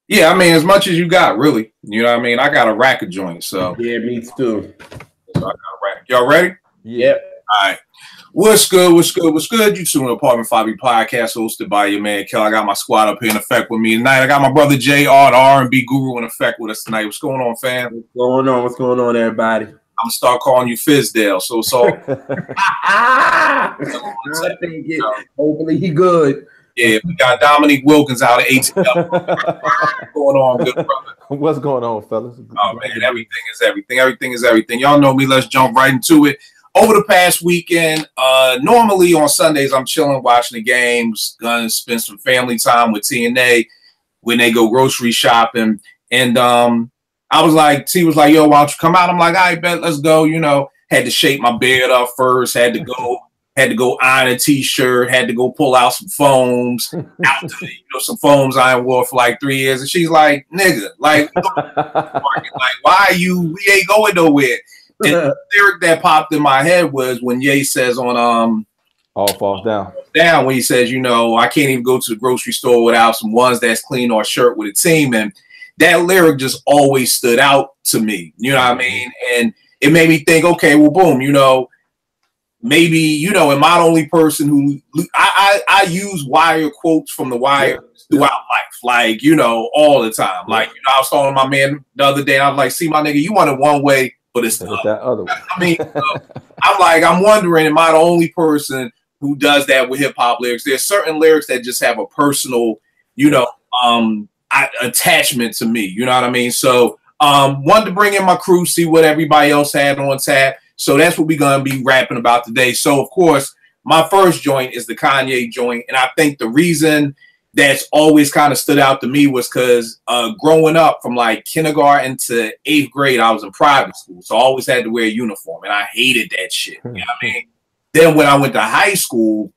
Yeah, I mean, as much as you got, really. You know what I mean? I got a rack of joints, so. Yeah, me too. So I got a rack. Y'all ready? Yep. All right. What's good? What's good? What's good? You tuned to Apartment 5B podcast hosted by your man, Kel. I got my squad up here in effect with me tonight. I got my brother JR, the R&B guru, in effect with us tonight. What's going on, fam? What's going on? What's going on, everybody? I'm going to start calling you Fizdale, so it's all. Hopefully he good. Yeah, we got Dominique Wilkins out of ATL. What's going on, good brother? What's going on, fellas? Oh, man, everything is everything. Everything is everything. Y'all know me. Let's jump right into it. Over the past weekend, normally on Sundays, I'm chilling, watching the games, gonna spend some family time with TNA when they go grocery shopping. And I was like, T was like, yo, why don't you come out? I'm like, all right, bet, let's go. You know, had to shape my beard up first, had to go iron a t-shirt, had to go pull out some foams, some foams I wore for like 3 years. And she's like, nigga, like, why are you, we ain't going nowhere. And the lyric that popped in my head was when Ye says on All Falls Down. When he says, you know, I can't even go to the grocery store without some ones that's clean or a shirt with a team. And that lyric just always stood out to me. You know what I mean? And it made me think, okay, well, boom, you know, maybe, you know, am I the only person who I use wire quotes from the wire throughout life, like, you know, all the time. Like, you know, I was talking to my man the other day, and I was like, see, my nigga, you want it one way, but it's that other way. I mean, I'm wondering, am I the only person who does that with hip hop lyrics? There's certain lyrics that just have a personal, you know, attachment to me. You know what I mean? So, wanted to bring in my crew, see what everybody else had on tap. So that's what we're going to be rapping about today. So, of course, my first joint is the Kanye joint. And I think the reason that's always kind of stood out to me was because growing up from like kindergarten to 8th grade, I was in private school. So I always had to wear a uniform. And I hated that shit. You know what I mean? Then when I went to high school,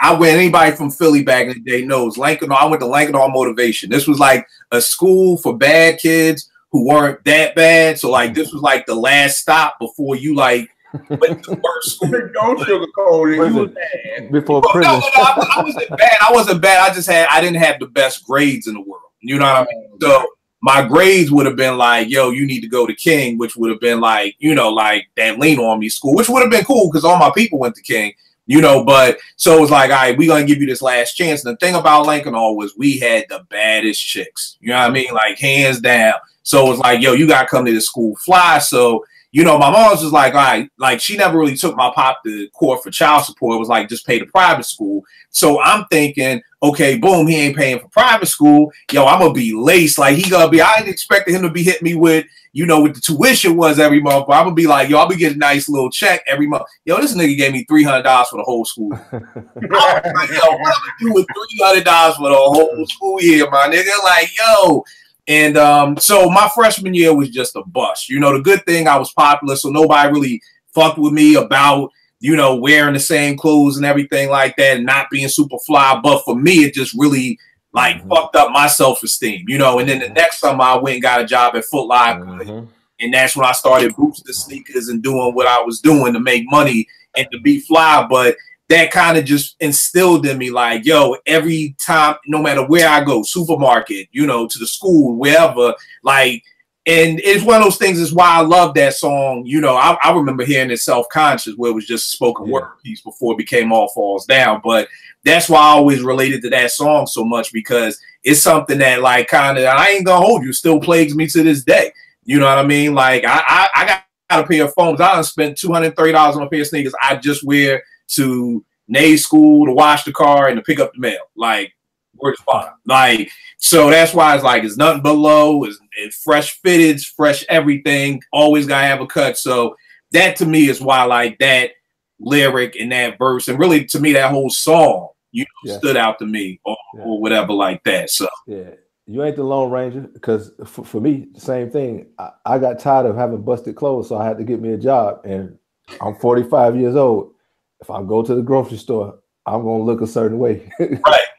anybody from Philly back in the day knows, I went to Lankenau Motivation. This was like a school for bad kids who weren't that bad. So like this was like the last stop before you like went to worst school. Don't sugarcoat it. Before prison. No, I wasn't bad. I wasn't bad. I didn't have the best grades in the world. You know what I mean? So my grades would have been like, yo, you need to go to King, which would have been like, you know, like that lean on me school, which would have been cool because all my people went to King. You know, but so it was like, all right, we're going to give you this last chance. And the thing about Lankenau was we had the baddest chicks. You know what I mean? Like, hands down. So it was like, yo, you got to come to the school fly. So, you know, my mom was just like, all right, like she never really took my pop to court for child support. It was like, just pay the private school. So I'm thinking, okay, boom, he ain't paying for private school. Yo, I'm going to be laced. Like I didn't expect him to be hitting me with, you know, what the tuition was every month. But I'm going to be like, yo, I'll be getting a nice little check every month. Yo, this nigga gave me $300 for the whole school. I was like, yo, what am I do with $300 for the whole school year, my nigga? Like, yo. And so my freshman year was just a bust. You know, the good thing, I was popular, so nobody really fucked with me about, you know, wearing the same clothes and everything like that and not being super fly. But for me, it just really, like, fucked up my self-esteem, you know. And then the next summer, I went and got a job at Foot Locker. And that's when I started boosting sneakers and doing what I was doing to make money and to be fly. But that kind of just instilled in me, like, yo, every time, no matter where I go, supermarket, you know, to the school, wherever, like, and it's one of those things is why I love that song. You know, I remember hearing it Self-Conscious, where it was just a spoken word piece before it became All Falls Down. But that's why I always related to that song so much, because it's something that, like, kind of, I ain't gonna hold you, still plagues me to this day. You know what I mean? Like, I got a pair of phones. I done spent $230 on a pair of sneakers I just wear to Nay's school, to wash the car, and to pick up the mail. Like, word is fine. Like, so that's why it's like, it's nothing but low, it's fresh fitteds, fresh everything, always gotta have a cut. So that to me is why, like, that lyric and that verse, and really to me that whole song, you know, stood out to me, or whatever like that. So you ain't the Lone Ranger, because for me, the same thing. I got tired of having busted clothes, so I had to get me a job, and I'm 45 years old. If I go to the grocery store, I'm gonna look a certain way.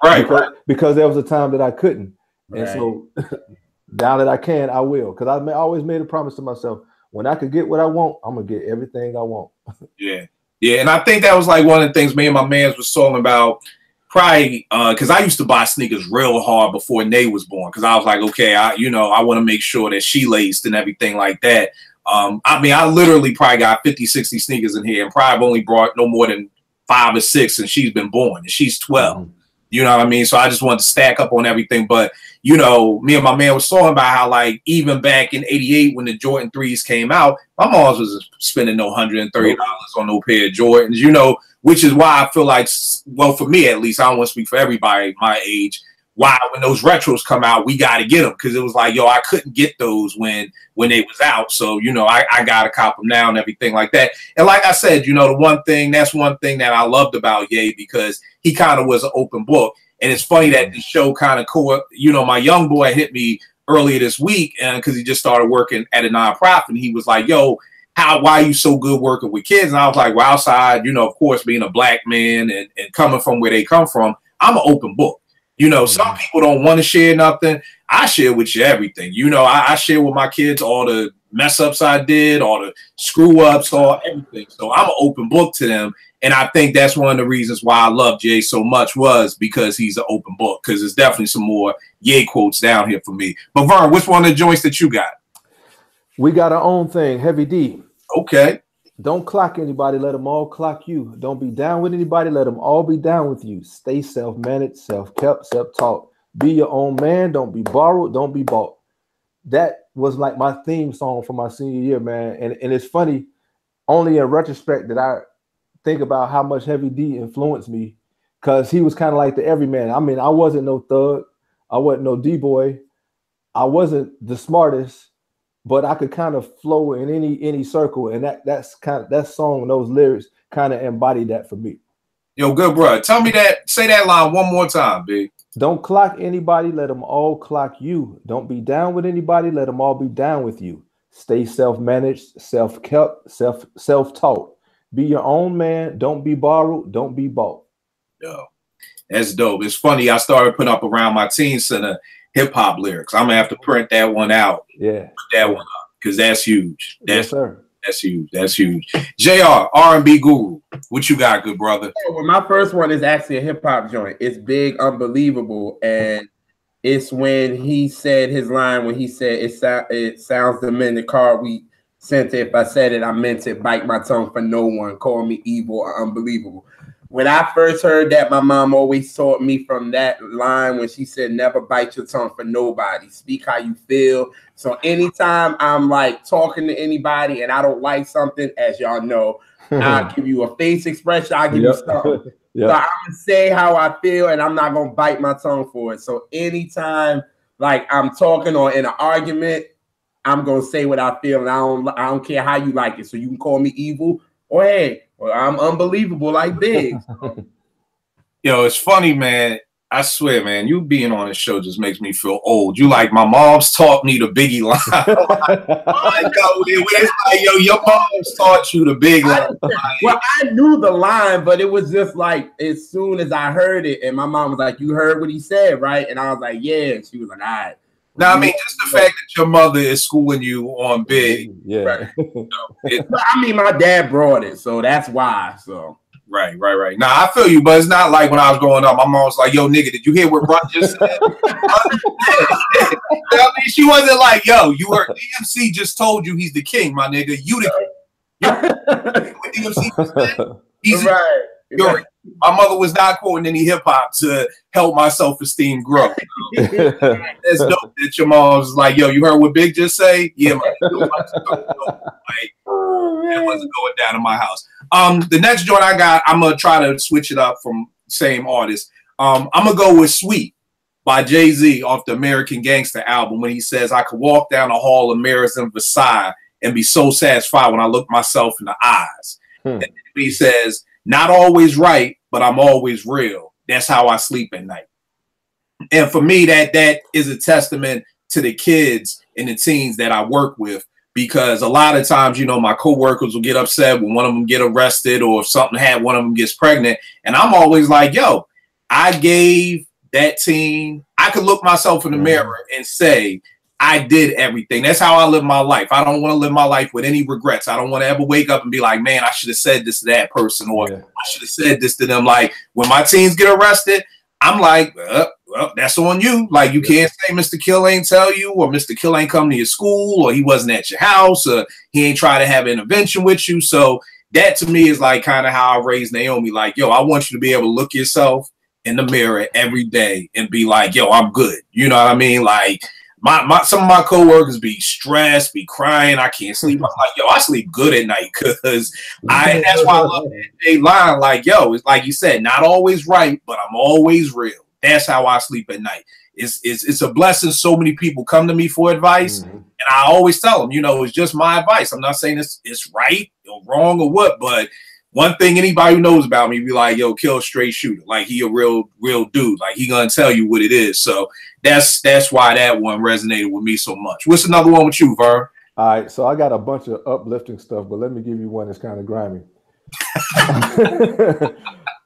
Right. Because there was a time that I couldn't, and so now that I can, I will. Because I always made a promise to myself: when I could get what I want, I'm gonna get everything I want. Yeah, and I think that was like one of the things me and my man was talking about probably because I used to buy sneakers real hard before Nay was born, because I was like, okay, I want to make sure that she laced and everything like that. I mean, I literally probably got 50, 60 sneakers in here, and probably only brought no more than 5 or 6 since she's been born, and she's 12. Mm-hmm. You know what I mean? So I just wanted to stack up on everything. But, you know, me and my man was talking about how, like, even back in '88 when the Jordan 3s came out, my mom was spending no $130 on no pair of Jordans, you know, which is why I feel like, well, for me at least, I don't want to speak for everybody my age, why when those retros come out, we got to get them, because it was like, yo, I couldn't get those when they was out. So, you know, I got to cop them now and everything like that. And like I said, you know, that's one thing that I loved about Ye, because he kind of was an open book. And it's funny that the show kind of you know, my young boy hit me earlier this week because he just started working at a nonprofit, and he was like, yo, why are you so good working with kids? And I was like, well, outside, you know, of course, being a black man and coming from where they come from, I'm an open book. You know, some people don't want to share nothing. I share with you everything. You know, I share with my kids all the mess ups I did, all the screw ups, all everything. So I'm an open book to them. And I think that's one of the reasons why I love Jay so much, was because he's an open book, because there's definitely some more Ye quotes down here for me. But Vern, which one of the joints that you got? We got our own thing, Heavy D. Okay. Don't clock anybody, let them all clock you. Don't be down with anybody, let them all be down with you. Stay self-managed, self-kept, self-taught. Be your own man, don't be borrowed, don't be bought. That was like my theme song for my senior year, man. And it's funny, only in retrospect that I think about how much Heavy D influenced me, because he was kind of like the everyman. I mean, I wasn't no thug. I wasn't no D-boy. I wasn't the smartest, but I could kind of flow in any circle, and that song, those lyrics kind of embodied that for me. Yo, good bro. Tell me that. Say that line one more time, big. Don't clock anybody, let them all clock you. Don't be down with anybody, let them all be down with you. Stay self-managed, self-kept, self-taught. Be your own man. Don't be borrowed. Don't be bought. Yo, that's dope. It's funny. I started putting up around my teen center hip hop lyrics. I'm gonna have to print that one out. Yeah, put that one up, because that's huge. Yes, sir. That's huge. That's huge. JR, R&B guru, what you got, good brother? Well, my first one is actually a hip hop joint. It's Big Unbelievable, and it's when he said his line when he said it sounds the minute car we sent it. If I said it, I meant it. Bite my tongue for no one. Call me evil or unbelievable. When I first heard that, my mom always taught me from that line when she said, never bite your tongue for nobody. Speak how you feel. So anytime I'm like talking to anybody and I don't like something, as y'all know, I'll give you a face expression. I'll give you something. So I'm going to say how I feel, and I'm not going to bite my tongue for it. So anytime like I'm talking or in an argument, I'm going to say what I feel, and I don't care how you like it. So you can call me evil, or hey, well, I'm unbelievable like Big. Yo, it's funny, man. I swear, man, you being on this show just makes me feel old. You like, my mom's taught me the Biggie line. I know, it's like, yo, your mom's taught you the big line. Well, I knew the line, but it was just like, as soon as I heard it, and my mom was like, you heard what he said, right? And I was like, yeah. And she was like, all right. Now, I mean, just the fact that your mother is schooling you on Big. Yeah. Right. I mean, my dad brought it, so that's why. So. Right. Now, I feel you, but it's not like when I was growing up, my mom was like, yo, nigga, did you hear what Ron just said? I mean, she wasn't like, yo, you heard DMC just told you he's the king, my nigga. You the king. What DMC just said? He's right. Right. My mother was not quoting any hip hop to help my self-esteem grow. That's dope that your mom's like, yo, you heard what Big just say? Yeah, man. Like, that wasn't going down in my house. The next joint I got, I'm gonna try to switch it up from same artist. I'm gonna go with Sweet by Jay-Z off the American Gangster album, when he says, I could walk down the hall of mirrors in Versailles and be so satisfied when I look myself in the eyes. And he says, not always right, but I'm always real. That's how I sleep at night. And for me, that is a testament to the kids and the teens that I work with, because a lot of times, you know, my coworkers will get upset when one of them get arrested, or if something one of them gets pregnant. And I'm always like, yo, I gave that teen, I could look myself in the mirror and say, I did everything. That's how I live my life. I don't want to live my life with any regrets. I don't want to ever wake up and be like, man, I should have said this to that person, or I should have said this to them. Like when my teens get arrested, I'm like, well, that's on you. Like you can't say Mr. Kill ain't tell you, or Mr. Kill ain't come to your school, or he wasn't at your house, or he ain't try to have an intervention with you. So that to me is like kind of how I raised Naomi. Like, yo, I want you to be able to look yourself in the mirror every day and be like, yo, I'm good. You know what I mean? Like some of my coworkers be stressed, be crying. I can't sleep. I'm like, yo, I sleep good at night because that's why I love that line. Like, yo, it's like you said, not always right, but I'm always real. That's how I sleep at night. It's a blessing. So many people come to me for advice, and I always tell them, you know, it's just my advice. I'm not saying it's right or wrong or what, but one thing anybody who knows about me be like, yo, Kill straight shooter. Like he a real dude. Like he gonna tell you what it is. So that's why that one resonated with me so much. What's another one with you, Vern? All right, so I got a bunch of uplifting stuff, but let me give you one that's kind of grimy.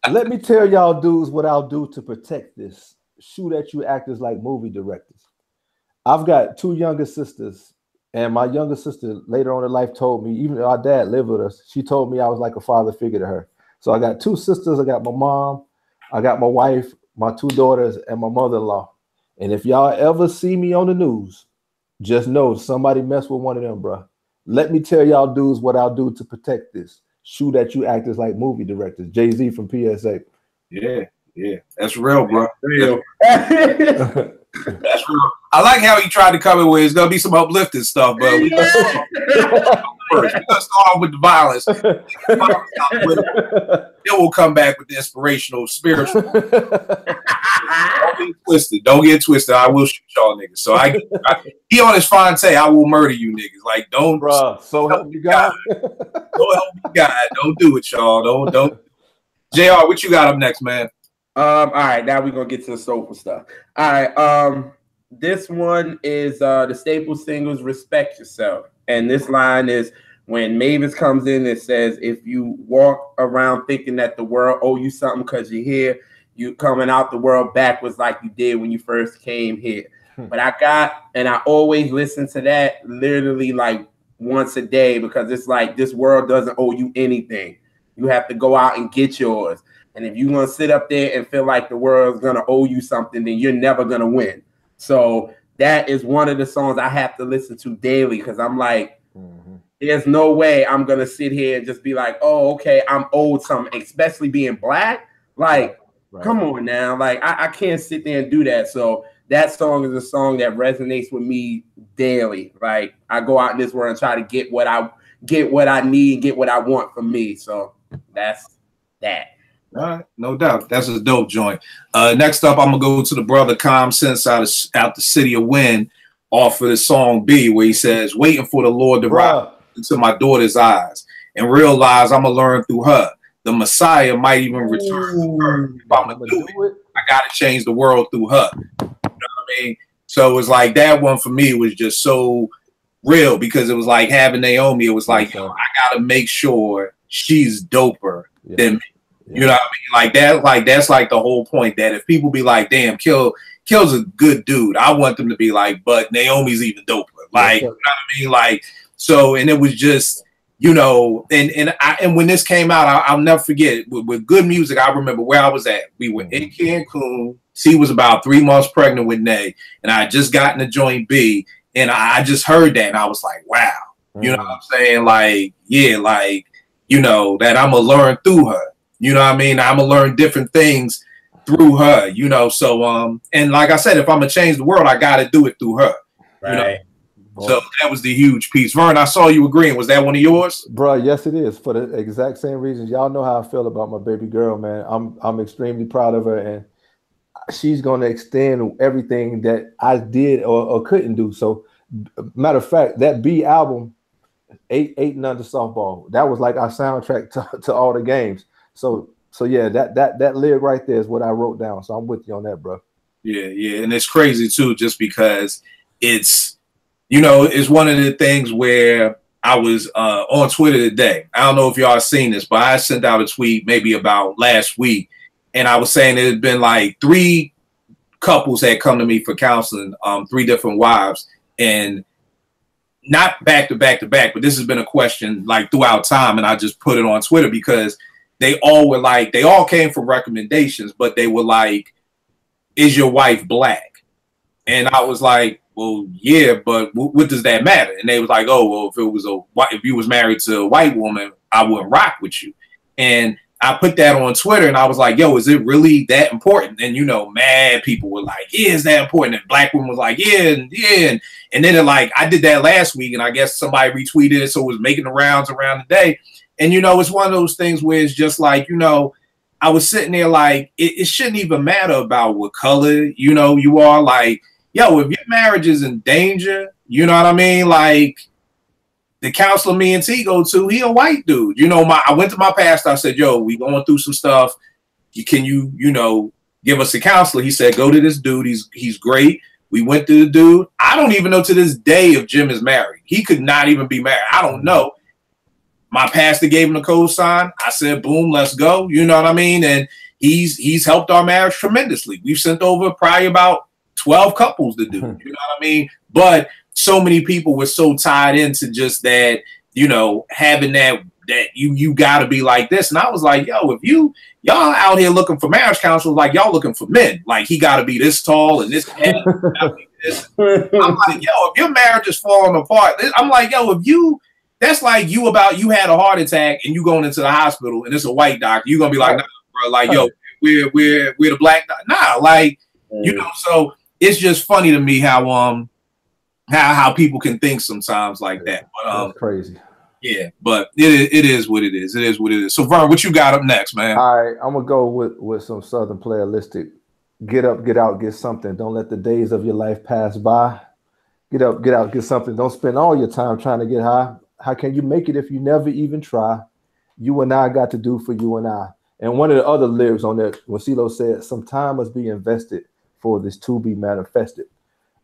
Let me tell y'all dudes what I'll do to protect this. Shoot at you actors like movie directors. I've got two younger sisters, and my younger sister later on in life told me, even though our dad lived with us, she told me I was like a father figure to her. So I got two sisters. I got my mom, I got my wife, my two daughters, and my mother-in-law. And if y'all ever see me on the news, just know somebody messed with one of them, bro. Let me tell y'all dudes what I'll do to protect this. Shoot at you actors like movie directors. Jay-Z from PSA. Yeah, that's real, bro. Real. That's real. I like how he tried to come in with it's gonna be some uplifting stuff, but we gonna start off with the violence. Then we'll come back with the inspirational, spiritual. Don't get twisted. I will shoot y'all niggas. So he on his Fonte, I will murder you niggas. Like don't, bro. So help me God. Don't help me God. Don't do it, y'all. Don't. JR, what you got up next, man? All right, now we're gonna get to the soulful stuff. All right, this one is the staple singles "Respect Yourself," and this line is when Mavis comes in and says, "If you walk around thinking that the world owe you something because you're here, you coming out the world backwards like you did when you first came here." But I always listen to that literally like once a day because it's like this world doesn't owe you anything. You have to go out and get yours. And if you're going to sit up there and feel like the world's going to owe you something, then you're never going to win. So that is one of the songs I have to listen to daily because I'm like, there's no way I'm going to sit here and just be like, oh, okay, I'm owed something, especially being black. Like, come on now. Like, I can't sit there and do that. So that song is a song that resonates with me daily. Like, I go out in this world and try to get what I need, get what I want from me. So that's that. All right, no doubt. That's a dope joint. Next up, I'm gonna go to the brother Common Sense out the City of Wind off of the song B, where he says, "Waiting for the Lord to rise into my daughter's eyes and realize I'm gonna learn through her. The Messiah might even return through her. If I'm gonna do it, I gotta change the world through her." You know what I mean? So it's like that one for me was just so real because it was like having Naomi. It was like, yo, I gotta make sure she's doper than me. You know what I mean? Like that's like the whole point. That if people be like, "Damn, Kill's a good dude," I want them to be like, "But Naomi's even doper." Like, you know what I mean? Like, so, and it was just, you know, and when this came out, I'll never forget. With good music, I remember where I was at. We were in Cancun. C was about 3 months pregnant with Nay, and I had just gotten to joint B, and I just heard that, and I was like, "Wow," you know what I'm saying? Like, yeah, like, you know, that I'm gonna learn through her. You know what I mean? I'm gonna learn different things through her, you know. So and like I said, if I'm gonna change the world, I gotta do it through her. Right. You know? So that was the huge piece. Vern, I saw you agreeing. Was that one of yours? Bro, yes, it is. For the exact same reasons. Y'all know how I feel about my baby girl, man. I'm extremely proud of her, and she's gonna extend everything that I did or couldn't do. So matter of fact, that B album, 8 and Under Softball, that was like our soundtrack to all the games. So yeah, that lyric right there is what I wrote down. So I'm with you on that, bro. Yeah, and it's crazy too, just because it's, you know, it's one of the things where I was on Twitter today. I don't know if y'all seen this, but I sent out a tweet maybe about last week, and I was saying it had been like 3 couples had come to me for counseling, 3 different wives, and not back to back to back, but this has been a question like throughout time, and I just put it on Twitter because they all were like, they all came from recommendations, but they were like, is your wife black? And I was like, well, yeah, but what does that matter? And they was like, oh, well, if you was married to a white woman, I wouldn't rock with you. And I put that on Twitter, and I was like, yo, is it really that important? And, you know, mad people were like, yeah, is that important? And black women was like, yeah. And then I did that last week, and I guess somebody retweeted it, so it was making the rounds around the day. And, you know, it's one of those things where it's just like, you know, I was sitting there like, it shouldn't even matter about what color, you know, you are. Like, yo, if your marriage is in danger, you know what I mean? Like, the counselor me and T go to, he a white dude. You know, I went to my pastor. I said, yo, we going through some stuff. Can you give us a counselor? He said, go to this dude. He's great. We went to the dude. I don't even know to this day if Jim is married. He could not even be married. I don't know. My pastor gave him the cosign. I said, boom, let's go. You know what I mean? And he's helped our marriage tremendously. We've sent over probably about 12 couples to do. You know what I mean? But so many people were so tied into just that, you know, having that you got to be like this. And I was like, yo, if y'all out here looking for marriage counselors, like y'all looking for men, like he got to be this tall and this. And this. I'm like, yo, if your marriage is falling apart, I'm like, yo, that's like you had a heart attack and you going into the hospital and it's a white doctor, you're gonna be like, nah, bro, like, yo, we're the black doctor. Nah, like, you know, so it's just funny to me how people can think sometimes like that. But that's crazy. Yeah, but it is what it is. It is what it is. So Vern, what you got up next, man? All right, I'm gonna go with some Southern playalistic. Get up, get out, get something. Don't let the days of your life pass by. Get up, get out, get something. Don't spend all your time trying to get high. How can you make it if you never even try? You and I got to do for you and I. And one of the other lyrics on there, when CeeLo said, some time must be invested for this to be manifested.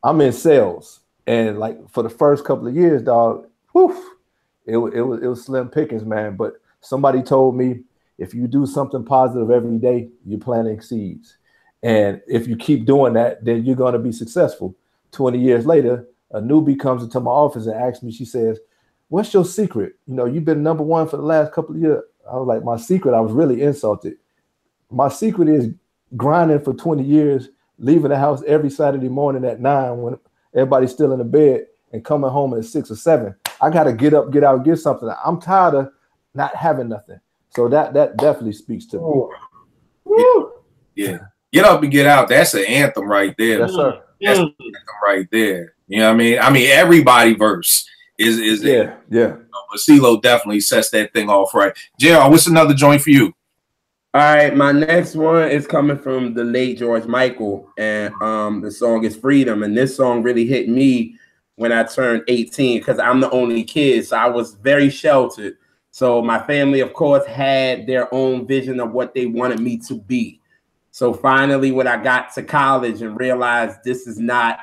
I'm in sales. And like for the first couple of years, dog, it was slim pickings, man. But somebody told me, if you do something positive every day, you're planting seeds. And if you keep doing that, then you're going to be successful. 20 years later, a newbie comes into my office and asks me, she says, what's your secret? You know, you've been number one for the last couple of years. I was like, my secret, I was really insulted. My secret is grinding for 20 years, leaving the house every Saturday morning at 9 when everybody's still in the bed and coming home at 6 or 7. I got to get up, get out, get something. I'm tired of not having nothing. So that definitely speaks to me. Yeah. Get up and get out. That's an anthem right there. Yes, sir. That's an anthem right there. You know what I mean? I mean, everybody verse is yeah. But CeeLo definitely sets that thing off right. JR, what's another joint for you? All right, my next one is coming from the late George Michael, and the song is Freedom. And this song really hit me when I turned 18 because I'm the only kid, so I was very sheltered. So my family, of course, had their own vision of what they wanted me to be. So finally, when I got to college and realized this is not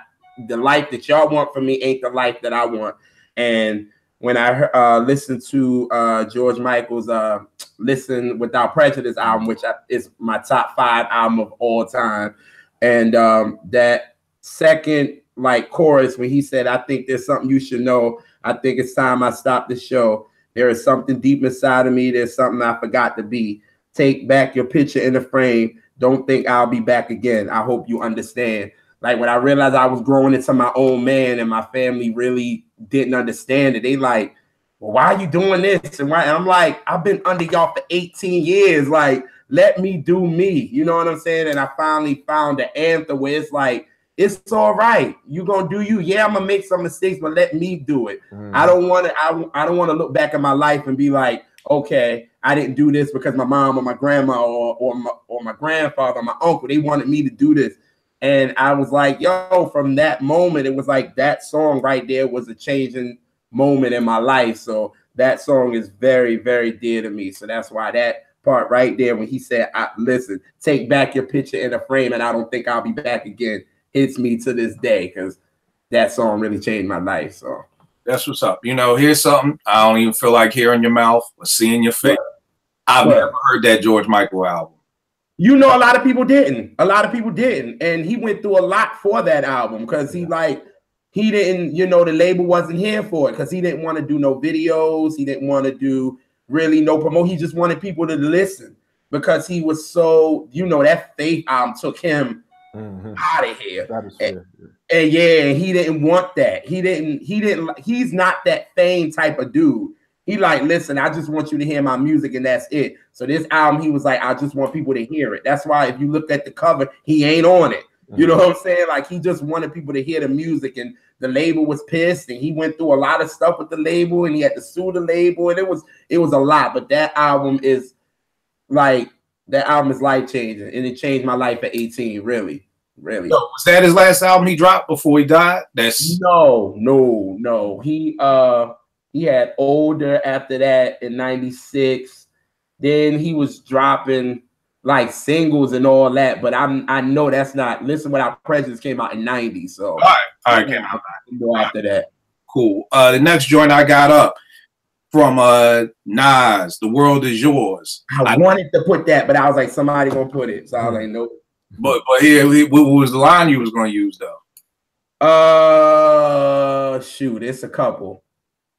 the life that y'all want for me, ain't the life that I want. And when I listened to George Michael's Listen Without Prejudice album, which is my top 5 album of all time, and that second chorus when he said, I think there's something you should know. I think it's time I stop the show. There is something deep inside of me. There's something I forgot to be. Take back your picture in the frame. Don't think I'll be back again. I hope you understand. Like when I realized I was growing into my own man and my family really didn't understand it, they like, well, why are you doing this? And I'm like, I've been under y'all for 18 years. Like, let me do me. You know what I'm saying? And I finally found the anthem where it's like, it's all right. You gonna do you. Yeah, I'm gonna make some mistakes, but let me do it. I don't want to look back at my life and be like, okay, I didn't do this because my mom or my grandma or my grandfather or my uncle, they wanted me to do this. And I was like, yo, from that moment, it was like that song right there was a changing moment in my life. So that song is very, very dear to me. So that's why that part right there, when he said, listen, take back your picture in a frame and I don't think I'll be back again, hits me to this day because that song really changed my life. So that's what's up. You know, here's something I don't even feel like hearing your mouth or seeing your face. I've never heard that George Michael album. You know, a lot of people didn't. And he went through a lot for that album because he he didn't, you know, the label wasn't here for it because he didn't want to do no videos. He didn't want to do really no promote. He just wanted people to listen because he was so, you know, that Faith album took him out of here. That is fair. And yeah, he didn't want that. He's not that Fame type of dude. He like, listen, I just want you to hear my music and that's it. So this album, he was like, I just want people to hear it. That's why if you look at the cover, he ain't on it. You know what I'm saying? Like he just wanted people to hear the music, and the label was pissed, and he went through a lot of stuff with the label, and he had to sue the label, and it was a lot. But that album is life changing, and it changed my life at 18. Really. So was that his last album he dropped before he died? No. He had Older after that in '96. Then he was dropping like singles and all that, but I know that's not. Listen Without Prejudice came out in '90, so all right, came out after that. Cool. The next joint I got up from Nas, The World Is Yours. I wanted to put that, but I was like, somebody gonna put it, so I was like, nope. But here, what was the line you was gonna use though? Shoot, it's a couple.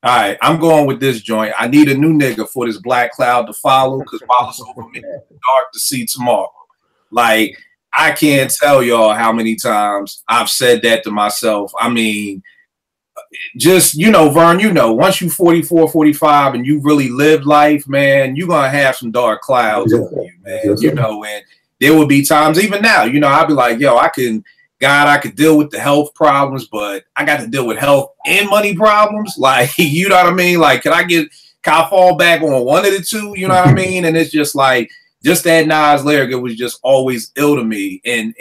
All right, I'm going with this joint. I need a new nigga for this black cloud to follow, because while it's over me, it's dark to see tomorrow. Like, I can't tell y'all how many times I've said that to myself. I mean, just, you know, Vern, you know, once you 44, 45 and you really lived life, man, you're going to have some dark clouds over you, man. You know, and there will be times, even now, you know, I'll be like, yo, I could deal with the health problems, but I got to deal with health and money problems. Like, you know what I mean? Like, can I fall back on one of the two? You know what I mean? And it's just like, just that Nas lyric, it was just always ill to me. And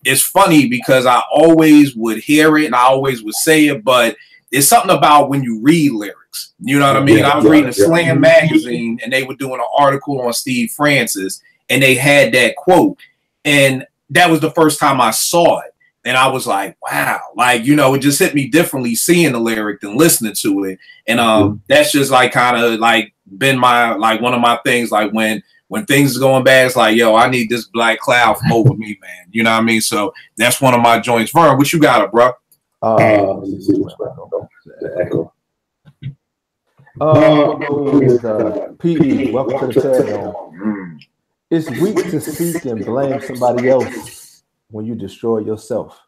it's funny because I always would hear it and I always would say it, but it's something about when you read lyrics. You know what I mean? I was reading a Slam magazine and they were doing an article on Steve Francis and they had that quote. And that was the first time I saw it. And I was like, wow, like, you know, it just hit me differently seeing the lyric than listening to it. And that's just like kind of like been my, like one of my things, like when things are going bad, it's like, yo, I need this black cloud from over me, man. You know what I mean? So that's one of my joints. Vern, what you got it, bro? PE, welcome to the channel. It's weak to seek and blame somebody else when you destroy yourself.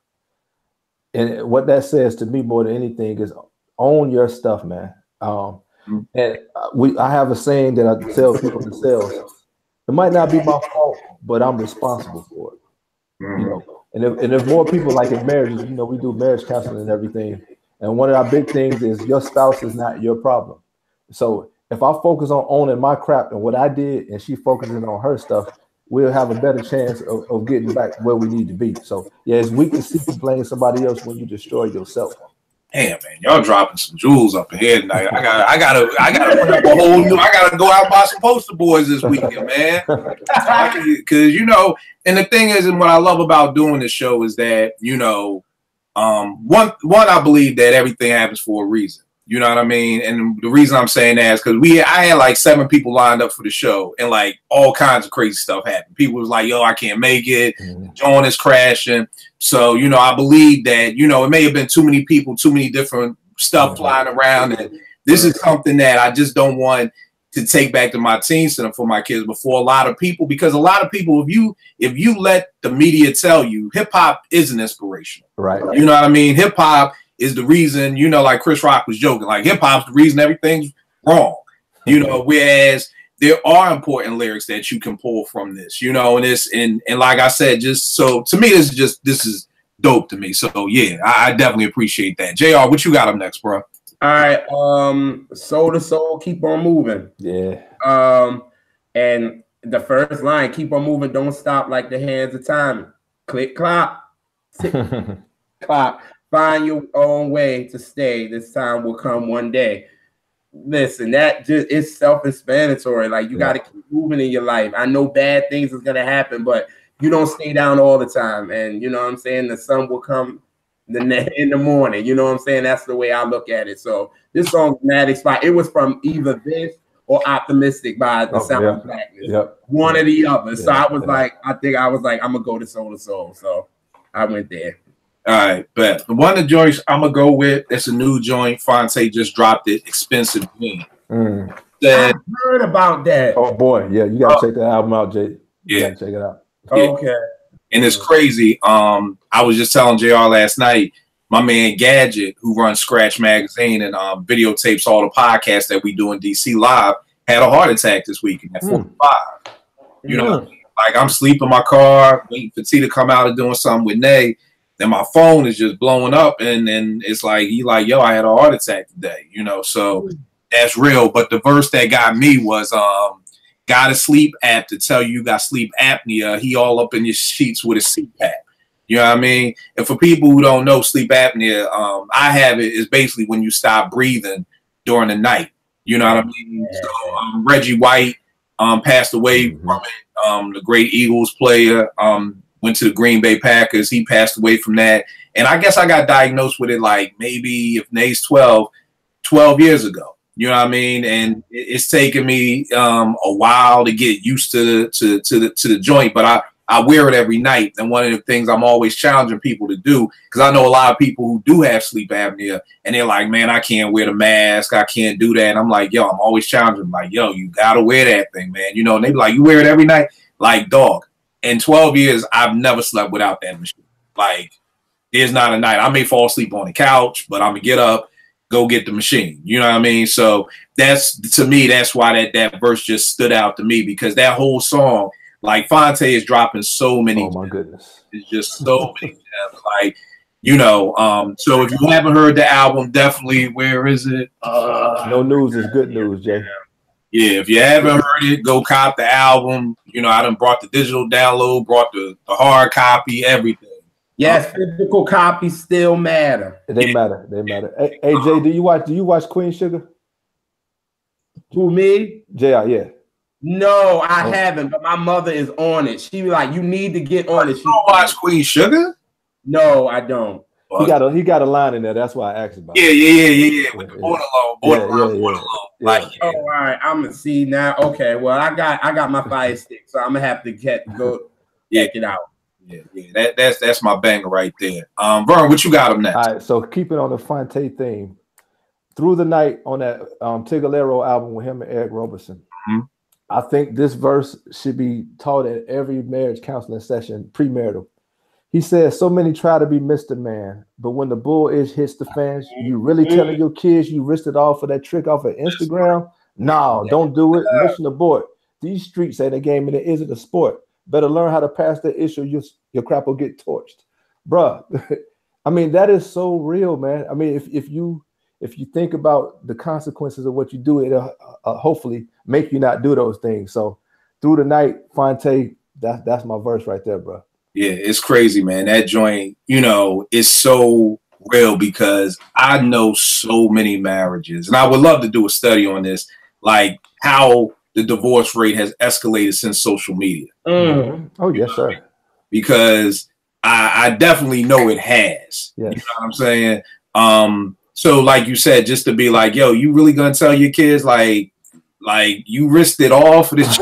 And what that says to me more than anything is own your stuff, man. And I have a saying that I tell people to sell. It might not be my fault, but I'm responsible for it. You know, and if more people, like in marriages, you know, we do marriage counseling and everything. And one of our big things is your spouse is not your problem. So if I focus on owning my crap and what I did, and she focusing on her stuff, we'll have a better chance of getting back where we need to be. So yeah, it's weak to seek and blame somebody else when you destroy yourself. Damn, man, y'all dropping some jewels up ahead tonight. I gotta put up a whole new. I gotta go out and buy some poster boys this weekend, man. Because you know, and the thing is, and what I love about doing this show is that, you know, one, I believe that everything happens for a reason. You know what I mean? And the reason I'm saying that is because I had like 7 people lined up for the show, and like all kinds of crazy stuff happened. People was like, yo, I can't make it. John is crashing. So, you know, I believe that, you know, it may have been too many people, too many different stuff flying around. And this is something that I just don't want to take back to my teen center for my kids before a lot of people, because a lot of people, if you let the media tell you hip hop isn't inspirational, right? You know what I mean? Hip hop is the reason, you know, like Chris Rock was joking, like hip hop's the reason everything's wrong, you know, whereas there are important lyrics that you can pull from this, you know, and like I said, just so to me, this is dope to me. So yeah, I definitely appreciate that. JR, what you got up next, bro? All right, Soul to Soul, Keep on Moving. Yeah. And the first line, keep on moving, don't stop like the hands of time. Click, clock, tick, clock. Find your own way to stay. This time will come one day. Listen, that just is self-explanatory. Like, you got to keep moving in your life. I know bad things is gonna happen, but you don't stay down all the time. And you know what I'm saying? The sun will come in the morning. You know what I'm saying? That's the way I look at it. So this song's mad inspired. It was from either this or Optimistic by the Sound of Blackness. One or the other. So I was like, I'm gonna go to Soul to Soul. So I went there. All right, but the one of the joints I'm gonna go with, it's a new joint. Phonte just dropped it. Expensive Bean. I heard about that. Oh boy, yeah, you gotta check that album out, Jay. You gotta check it out. Okay. And it's crazy. I was just telling JR last night, my man Gadget, who runs Scratch Magazine and videotapes all the podcasts that we do in DC Live, had a heart attack this weekend at 45. You know, like I'm sleeping in my car, waiting for T to come out and doing something with Nay. Then my phone is just blowing up, and then it's like he like, yo, I had a heart attack today. You know, so that's real. But the verse that got me was got a sleep app to tell you got sleep apnea. He all up in your sheets with a CPAP. You know what I mean? And for people who don't know sleep apnea, I have it. It's basically when you stop breathing during the night. You know what I mean? So Reggie White passed away from it. The great Eagles player went to the Green Bay Packers. He passed away from that. And I guess I got diagnosed with it like maybe if Nay's 12 years ago. You know what I mean? And it's taken me a while to get used to the joint, but I wear it every night. And one of the things I'm always challenging people to do, because I know a lot of people who do have sleep apnea, and they're like, man, I can't wear the mask. I can't do that. And I'm like, yo, I'm always challenging them, like, yo, you got to wear that thing, man. You know, and they be like, you wear it every night? Like, dog, in 12 years, I've never slept without that machine. Like, there's not a night. I may fall asleep on the couch, but I'm going to get up, go get the machine. You know what I mean? So that's, to me, that's why that verse just stood out to me, because that whole song, like Phonte is dropping so many. Oh my goodness. It's just so many gems. Like, you know, so if you haven't heard the album, definitely, where is it? No News is Good News, Jay. Yeah, if you haven't heard it, go cop the album. You know, I done brought the digital download, brought the hard copy, everything. Yes, physical copies still matter. They matter. They matter. Hey, Jay, do you watch Queen Sugar? Who, me? JR, yeah. No, I haven't, but my mother is on it. She be like, you need to get on it. You don't watch Queen Sugar? No, I don't. He got a line in there. That's why I asked about it. Yeah. With the borderline. Like, oh, all right. I'm gonna see now. Okay, well, I got my Fire Stick, so I'm gonna have to go check it out. Yeah. That's my banger right there. Vern, what you got him next? All right, so keeping on the Phonte theme, Through the Night on that Tigolero album with him and Eric Roberson. I think this verse should be taught at every marriage counseling session, premarital. He says, so many try to be Mr. Man, but when the bull itch hits the fans, you really telling your kids you risked it all for that trick off of Instagram? No, don't do it. Mission abort. These streets ain't a game and it isn't a sport. Better learn how to pass the issue. Your crap will get torched. Bruh, I mean, that is so real, man. I mean, if you think about the consequences of what you do, it'll hopefully make you not do those things. So Through the Night, Phonte, that's my verse right there, bro. Yeah, it's crazy, man. That joint, you know, is so real, because I know so many marriages, and I would love to do a study on this, like how the divorce rate has escalated since social media. Oh, yes, sir. Because I definitely know it has. Yes. You know what I'm saying? So like you said, just to be like, yo, you really gonna tell your kids like you risked it all for this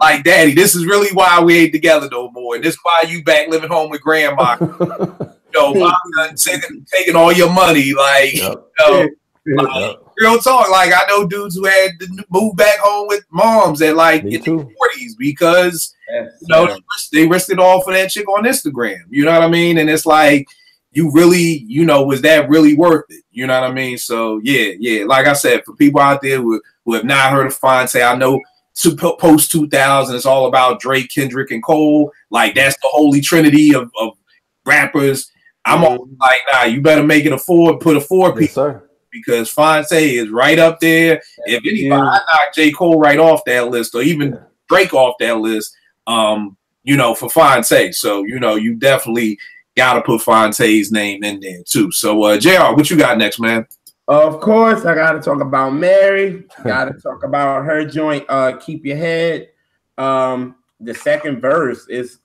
like daddy, this is really why we ain't together no more. And this is why you back living home with grandma. Mom taking all your money, real talk. Like, I know dudes who had to move back home with moms at like in their 40s because they risked it all for that chick on Instagram. You know what I mean? And it's like, you really, was that really worth it? You know what I mean? So yeah. Like I said, for people out there who have not heard of Phonte, I know post 2000, it's all about Drake, Kendrick, and Cole. Like, that's the holy trinity of rappers. I'm always like, nah, you better make it put a 4-piece, because Phonte is right up there. If anybody, I knock J. Cole right off that list, or even Drake off that list, for Phonte. So, you definitely got to put Fonte's name in there too. So, JR, what you got next, man? Of course, I got to talk about Mary. Got to talk about her joint, Keep Your Head. The second verse is,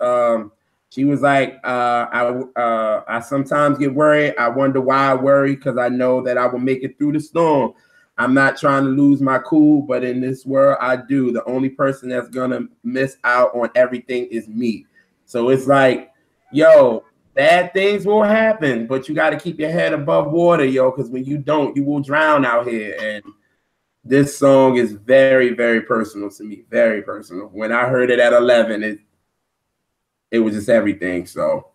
she was like, I sometimes get worried. I wonder why I worry, because I know that I will make it through the storm. I'm not trying to lose my cool, but in this world, I do. The only person that's going to miss out on everything is me. So it's like, yo, bad things will happen, but you got to keep your head above water, yo, because when you don't, you will drown out here. And this song is very, very personal to me. Very personal. When I heard it at 11, it was just everything. So,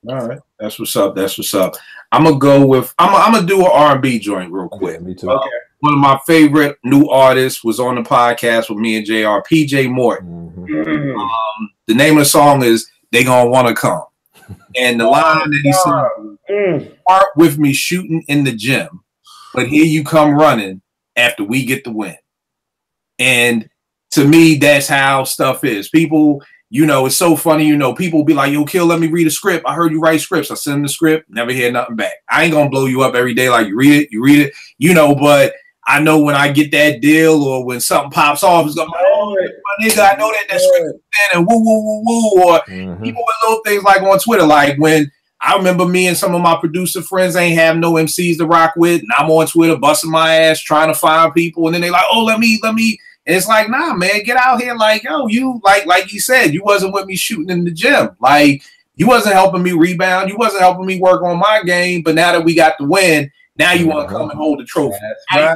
all right, that's what's up. That's what's up. I'm gonna go with I'm gonna do an R&B joint real quick. Okay, me too. okay. One of my favorite new artists was on the podcast with me and JR, PJ Morton. Mm. The name of the song is "They Gonna Wanna Come," and the line that he said, "Start with me shooting in the gym, but here you come running after we get the win." And to me, that's how stuff is. People, you know, it's so funny. You know, people be like, "Yo, Kill, let me read a script. I heard you write scripts." I send them the script, never hear nothing back. I ain't gonna blow you up every day like you read it, you know, but I know when I get that deal or when something pops off, it's gonna be like, "Oh, my nigga, I know that script is and woo, woo, woo, woo." Or even with little things like on Twitter, like when I remember me and some of my producer friends ain't have no MCs to rock with, and I'm on Twitter busting my ass trying to find people, and then they like, "Oh, let me," and it's like, nah, man, get out here, like, yo, you like you said, you wasn't with me shooting in the gym, like you wasn't helping me rebound, you wasn't helping me work on my game, but now that we got the win. Now you want to come and hold the trophy. That's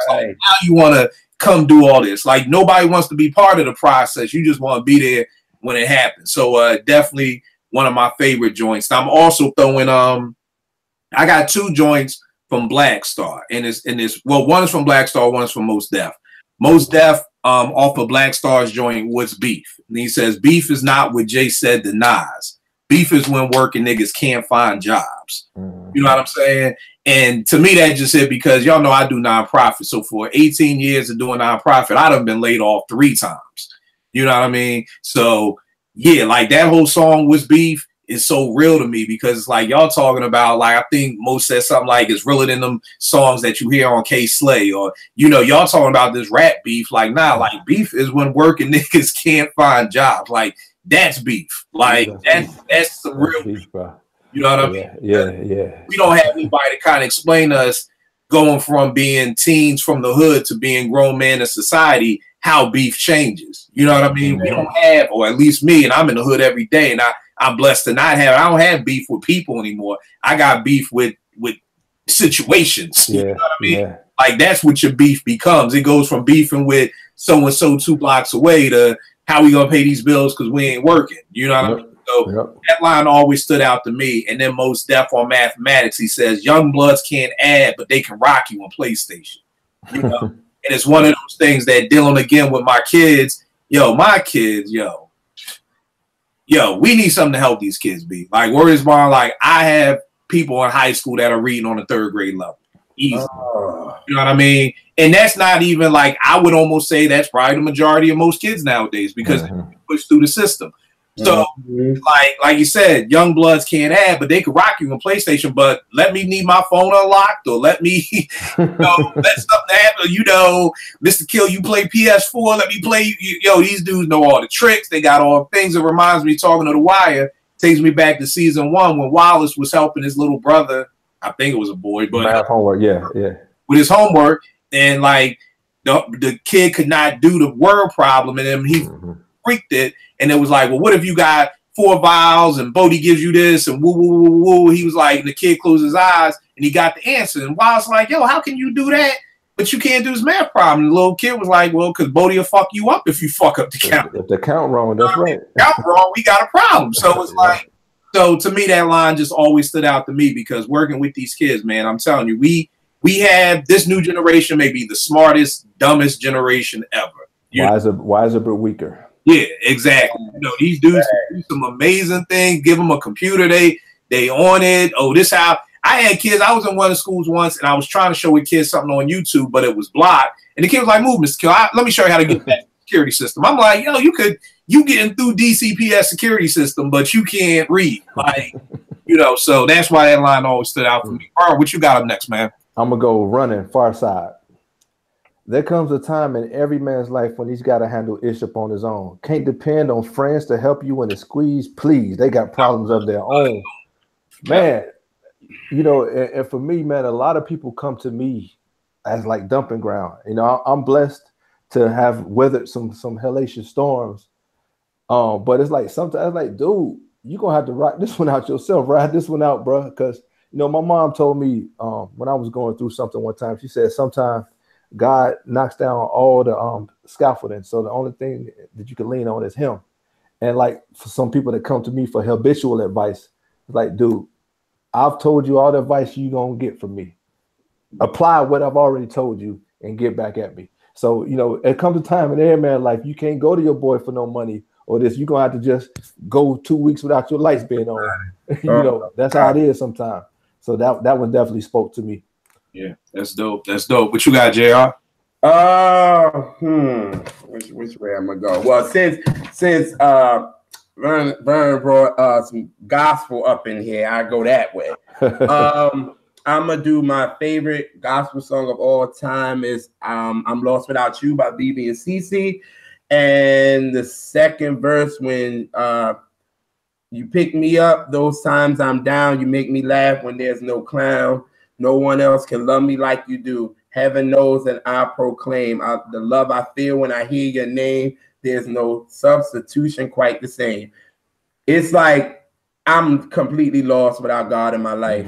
right. Now you want to come do all this. Like nobody wants to be part of the process. You just want to be there when it happens. So definitely one of my favorite joints. Now I'm also throwing I got two joints from Black Star, and it's well, one is from Black Star, one is from Mos Def. Mos Def off of Black Star's joint, "What's Beef?" And he says, "Beef is not what Jay said to Nas. Beef is when working niggas can't find jobs." You know what I'm saying? And to me, that just it because y'all know I do nonprofit. So for 18 years of doing nonprofit, I done been laid off 3 times. You know what I mean? So yeah, like that whole song "What's Beef" is so real to me because it's like y'all talking about, like, I think Mo said something like it's realer than them songs that you hear on K Slay, or you know, y'all talking about this rap beef. Like, nah, like beef is when working niggas can't find jobs. Like that's beef. Like that's the real beef, bro. You know what I mean? Yeah. We don't have anybody to kind of explain to us going from being teens from the hood to being grown men in society, how beef changes. You know what I mean? We don't have, or at least me, and I'm in the hood every day, and I'm blessed to not have, I don't have beef with people anymore. I got beef with situations. You know what I mean? Yeah. Like that's what your beef becomes. It goes from beefing with so-and-so 2 blocks away to how we gonna pay these bills because we ain't working. You know what I mean? So that line always stood out to me. And then Mos Def on Mathematics, he says, "Young bloods can't add, but they can rock you on PlayStation." You know, and it's one of those things that dealing again with my kids. My kids, we need something to help these kids be. Like, where is mine? Like, I have people in high school that are reading on the 3rd grade level. Easy. You know what I mean? And that's not even like, I would almost say that's probably the majority of most kids nowadays because they push through the system. So, like you said, young bloods can't add, but they could rock you on PlayStation. But let me need my phone unlocked, or let me, let something happen. Mr. Kill, you play PS4. Let me play. These dudes know all the tricks. They got all the things. It reminds me, talking to The Wire, takes me back to season 1 when Wallace was helping his little brother. I think it was a boy, but homework, yeah, with his homework, and like the kid could not do the word problem, and then he freaked it. And it was like, well, what if you got 4 vowels and Bodie gives you this and woo, woo, woo, woo. He was like, and the kid closed his eyes and he got the answer. And Wild's like, yo, how can you do that? But you can't do this math problem. And the little kid was like, well, because Bodie will fuck you up if you fuck up the count. If the count wrong, that's right. Count wrong, we got a problem. So it's like, so to me, that line just always stood out to me because working with these kids, man, I'm telling you, we have this new generation, maybe the smartest, dumbest generation ever. Wiser but weaker. Yeah, exactly. These dudes do some amazing things. Give them a computer, they on it. Oh, this how I had kids. I was in one of the schools once, and I was trying to show a kid something on YouTube, but it was blocked. And the kid was like, "Move, Mr. Kill. Let me show you how to get that security system." I'm like, you getting through DCPS security system, but you can't read. Like, so that's why that line always stood out for me. All right, what you got up next, man? I'm gonna go running far side. There comes a time in every man's life when he's got to handle ish up on his own. Can't depend on friends to help you in a squeeze. Please, they got problems of their own. Man, and for me, man, a lot of people come to me as like dumping ground. I'm blessed to have weathered some hellacious storms. But it's like sometimes like, dude, you're gonna have to rock this one out yourself. Ride this one out, bro. Because my mom told me when I was going through something one time, she said sometimes God knocks down all the scaffolding. So the only thing that you can lean on is him. And like for some people that come to me for habitual advice, it's like, dude, I've told you all the advice you're gonna get from me. Apply what I've already told you and get back at me. So, it comes a time in every man's life, you can't go to your boy for no money or this. You're gonna have to just go 2 weeks without your lights being on. That's how it is sometimes. So that one definitely spoke to me. Yeah, that's dope. That's dope. What you got, JR? Which way I'm gonna go? Well, since Vern brought some gospel up in here, I go that way. I'm gonna do my favorite gospel song of all time is "I'm Lost Without You" by BB and CeCe, and the second verse when you pick me up those times I'm down, you make me laugh when there's no clown. No one else can love me like you do. Heaven knows that I proclaim the love I feel when I hear your name. There's no substitution quite the same. It's like I'm completely lost without God in my life.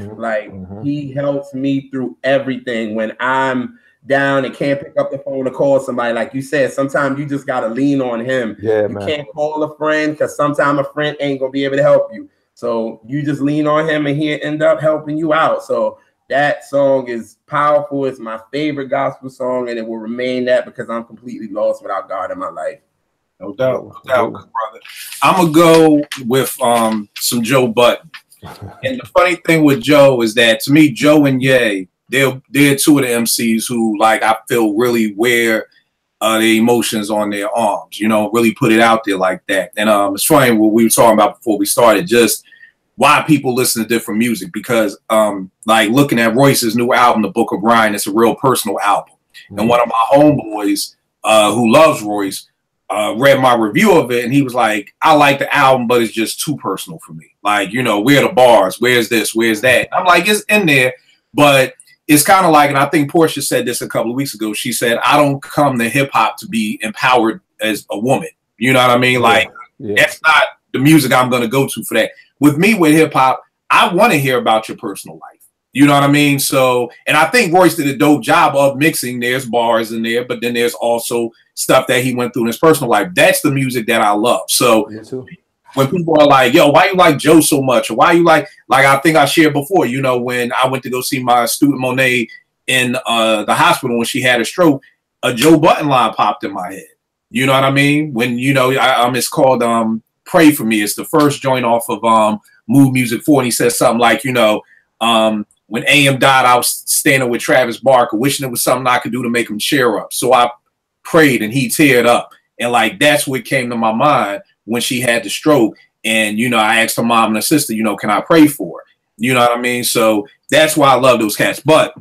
He helps me through everything when I'm down and can't pick up the phone to call somebody. Like you said, sometimes you just got to lean on him. Yeah, you can't call a friend because sometimes a friend ain't going to be able to help you. So you just lean on him and he'll end up helping you out. So that song is powerful. It's my favorite gospel song, and it will remain that because I'm completely lost without God in my life. No doubt, good brother. I'm gonna go with some Joe Budden. And the funny thing with Joe is that to me, Joe and Ye, they're two of the MCs who like I feel really wear the emotions on their arms. Really put it out there like that. And it's funny what we were talking about before we started, just why people listen to different music, because like looking at Royce's new album, The Book of Ryan, it's a real personal album. And one of my homeboys who loves Royce read my review of it, and he was like, I like the album, but it's just too personal for me. Like, where are the bars? Where's this? Where's that? I'm like, it's in there, but it's kind of like, and I think Portia said this a couple of weeks ago, she said, I don't come to hip hop to be empowered as a woman. You know what I mean? Like, that's not the music I'm going to go to for that. With me, with hip hop, I want to hear about your personal life. You know what I mean? So, and I think Royce did a dope job of mixing. There's bars in there, but then there's also stuff that he went through in his personal life. That's the music that I love. So when people are like, yo, why you like Joe so much? Or why you like I think I shared before, when I went to go see my student Monet in the hospital when she had a stroke, a Joe Budden line popped in my head. You know what I mean? When, it's called Pray For Me. It's the first joint off of Mood Music 4. And he says something like, when AM died, I was standing with Travis Barker, wishing there was something I could do to make him cheer up. So I prayed and he teared up. And like, that's what came to my mind when she had the stroke. And, I asked her mom and her sister, can I pray for her? You know what I mean? So that's why I love those cats. But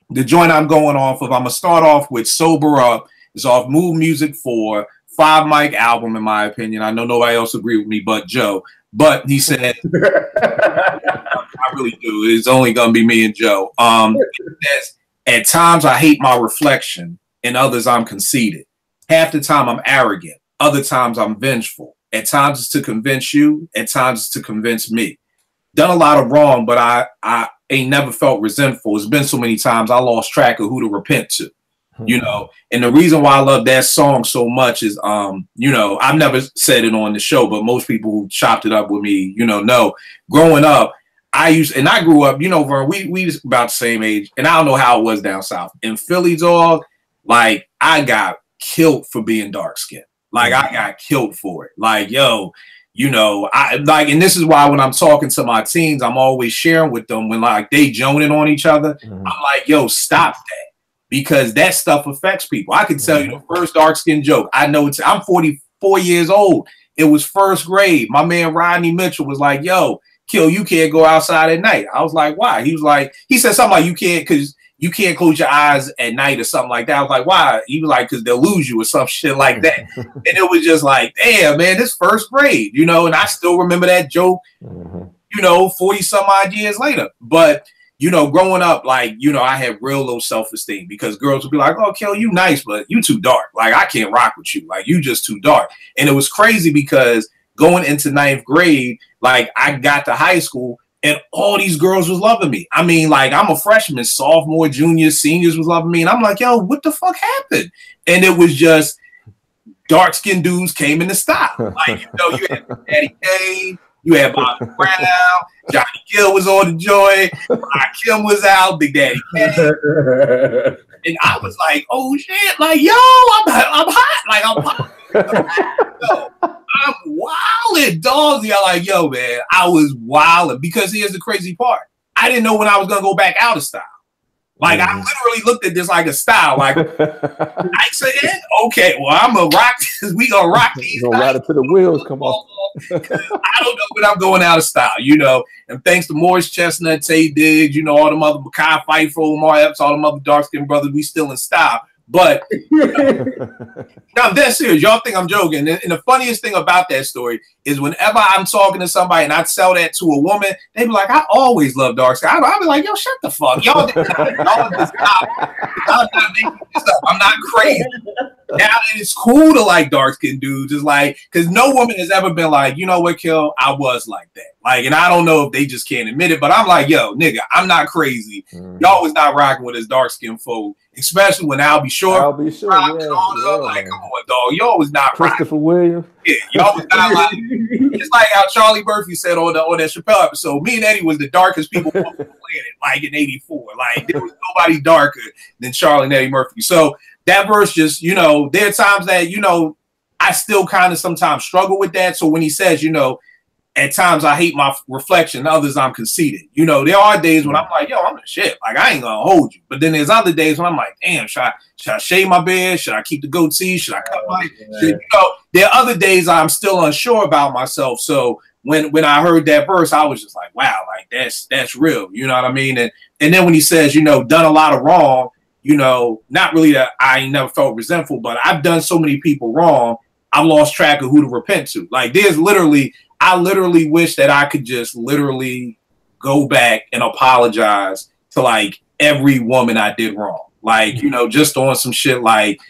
the joint I'm going off of, I'm going to start off with Sober Up. It's off Mood Music 4, 5 Mic album, in my opinion. I know nobody else agree with me but Joe. But he said, I really do. It's only going to be me and Joe. At times, I hate my reflection. In others, I'm conceited. Half the time, I'm arrogant. Other times, I'm vengeful. At times, it's to convince you. At times, it's to convince me. Done a lot of wrong, but I ain't never felt resentful. It's been so many times I lost track of who to repent to. And the reason why I love that song so much is, I've never said it on the show, but most people who chopped it up with me, know. Growing up, I grew up, Vern, we just about the same age, and I don't know how it was down south. In Philly, dog, like, I got killed for being dark skinned. Like, I got killed for it. Like, yo, and this is why when I'm talking to my teens, I'm always sharing with them when, like, they joning on each other. I'm like, yo, stop that. Because that stuff affects people. I can tell you the first dark skin joke. I know I'm 44 years old. It was first grade. My man Rodney Mitchell was like, yo, Kill, you can't go outside at night. I was like, why? He said something like, you can't because you can't close your eyes at night or something like that. I was like, why? He was like, because they'll lose you or some shit like that. And it was just like, damn, man, this first grade, and I still remember that joke, 40 some odd years later. But growing up, like, I had real low self-esteem because girls would be like, oh, Kill, you nice, but you too dark. Like, I can't rock with you. Like, you just too dark. And it was crazy because going into 9th grade, like I got to high school and all these girls was loving me. I mean, like I'm a freshman, sophomore, juniors, seniors was loving me. And I'm like, yo, what the fuck happened? And it was just dark-skinned dudes came in the style. Like, you know, you had Daddy Kane, you had Bobby Brown, Johnny Gill was on the joint, Kim was out, Big Daddy Kane. And I was like, oh shit, like, yo, I'm hot. Like, I'm hot. Yo, I'm wildin', dogs. Y'all like, yo, man, I was wildin'. Because here's the crazy part. I didn't know when I was going to go back out of style. Like, I literally looked at this like a style. Like, I said, okay, well, I'm going to rock this. We going to rock these. You're going to ride it till the wheels come off. I don't know when I'm going out of style, you know. And thanks to Morris Chestnut, Tay Diggs, you know, all the mother Makai Pfeiffer, Omar Epps, all the mother dark-skinned brothers, we still in style. But now I'm dead serious. Y'all think I'm joking. And the funniest thing about that story is whenever I'm talking to somebody and I tell that to a woman, they be like, I always love dark skin. I'll be like, yo, shut the fuck. Y'all just stop. I'm not making this up. I'm not crazy. Now it's cool to like dark skinned dudes. It's like, because no woman has ever been like, you know what, Kill? I was like that. Like, and I don't know if they just can't admit it, but I'm like, yo, nigga, I'm not crazy. Y'all was not rocking with this dark skinned folk, especially when I'll Be Sure. I'll Be Sure. Yeah, like, come on, dog. Y'all was not Christopher Williams. Yeah, y'all was not like. It's like how Charlie Murphy said on that Chappelle episode. Me and Eddie was the darkest people on the planet, like in '84. Like there was nobody darker than Charlie and Eddie Murphy. So that verse just, you know, there are times that, you know, I still kind of sometimes struggle with that. So when he says, you know, at times I hate my reflection, others I'm conceited. You know, there are days when I'm like, yo, I'm the shit. Like, I ain't gonna hold you. But then there's other days when I'm like, damn, should I shave my beard? Should I keep the goatee? Should I cut my shit? You know, there are other days I'm still unsure about myself. So when I heard that verse, I was just like, wow, like that's real. You know what I mean? And then when he says, you know, done a lot of wrong, you know, not really that I ain't never felt resentful, but I've done so many people wrong, I've lost track of who to repent to. Like I literally wish that I could just literally go back and apologize to like every woman I did wrong. Like, you know, just on some shit like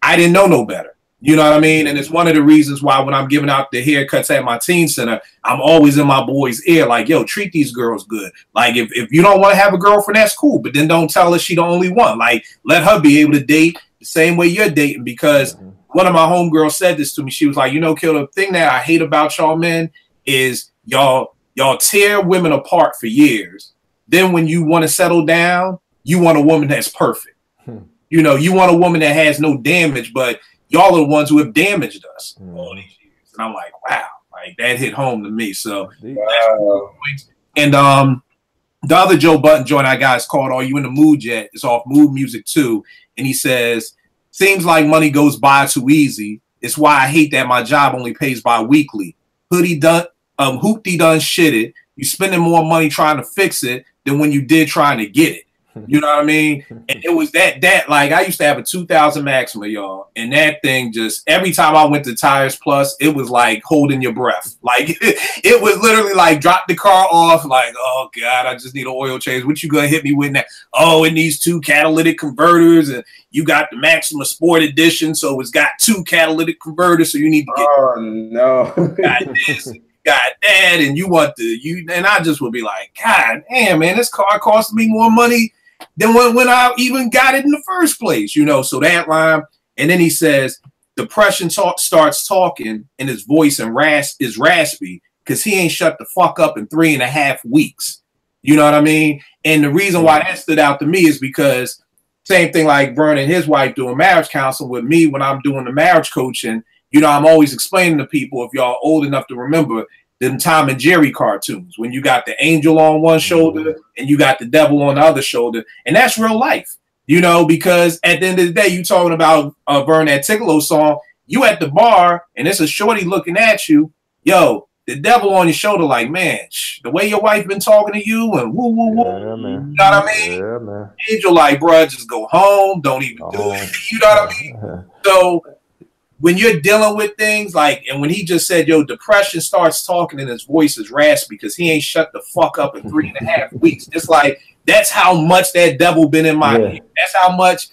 I didn't know no better. You know what I mean? And it's one of the reasons why when I'm giving out the haircuts at my teen center, I'm always in my boy's ear like, yo, treat these girls good. Like if you don't want to have a girlfriend, that's cool. But then don't tell her she the only one. Like let her be able to date the same way you're dating, because one of my homegirls said this to me. She was like, you know, Kill, the thing that I hate about y'all men is y'all tear women apart for years. Then when you want to settle down, you want a woman that's perfect. You know, you want a woman that has no damage, but y'all are the ones who have damaged us all these years. And I'm like, wow, like that hit home to me. So, and the other Joe Budden joint I got is called "Are You in the Mood Yet?" It's off Mood Music 2, and he says, "Seems like money goes by too easy. It's why I hate that my job only pays bi-weekly. Hoopty done shitted. You spending more money trying to fix it than when you did trying to get it." You know what I mean? And it was that like I used to have a 2000 Maxima, y'all, and that thing just every time I went to Tires Plus, it was like holding your breath. Like it was literally like drop the car off, like, oh god, I just need an oil change. What you gonna hit me with now? Oh, it needs 2 catalytic converters, and you got the Maxima Sport Edition, so it's got 2 catalytic converters, so you need to get got this. Got that, and you want and I just would be like, God damn, man, this car cost me more money than when I even got it in the first place, you know. So that line, and then he says, depression starts talking, and his voice is raspy because he ain't shut the fuck up in 3.5 weeks. You know what I mean? And the reason why that stood out to me is because same thing like Vern and his wife doing marriage counseling with me when I'm doing the marriage coaching. You know, I'm always explaining to people, if y'all old enough to remember, them Tom and Jerry cartoons, when you got the angel on one shoulder and you got the devil on the other shoulder. And that's real life, you know, because at the end of the day, you talking about Vern, that Ticklo song, you at the bar and it's a shorty looking at you. Yo, the devil on your shoulder like, man, the way your wife been talking to you and woo, woo, woo. Yeah, man. You know what I mean? Yeah, man. Angel like, bro, just go home. Don't even do it. You know what I mean? So when you're dealing with things like, and when he just said, yo, depression starts talking and his voice is raspy because he ain't shut the fuck up in 3.5 weeks. It's like, that's how much that devil been in my head. That's how much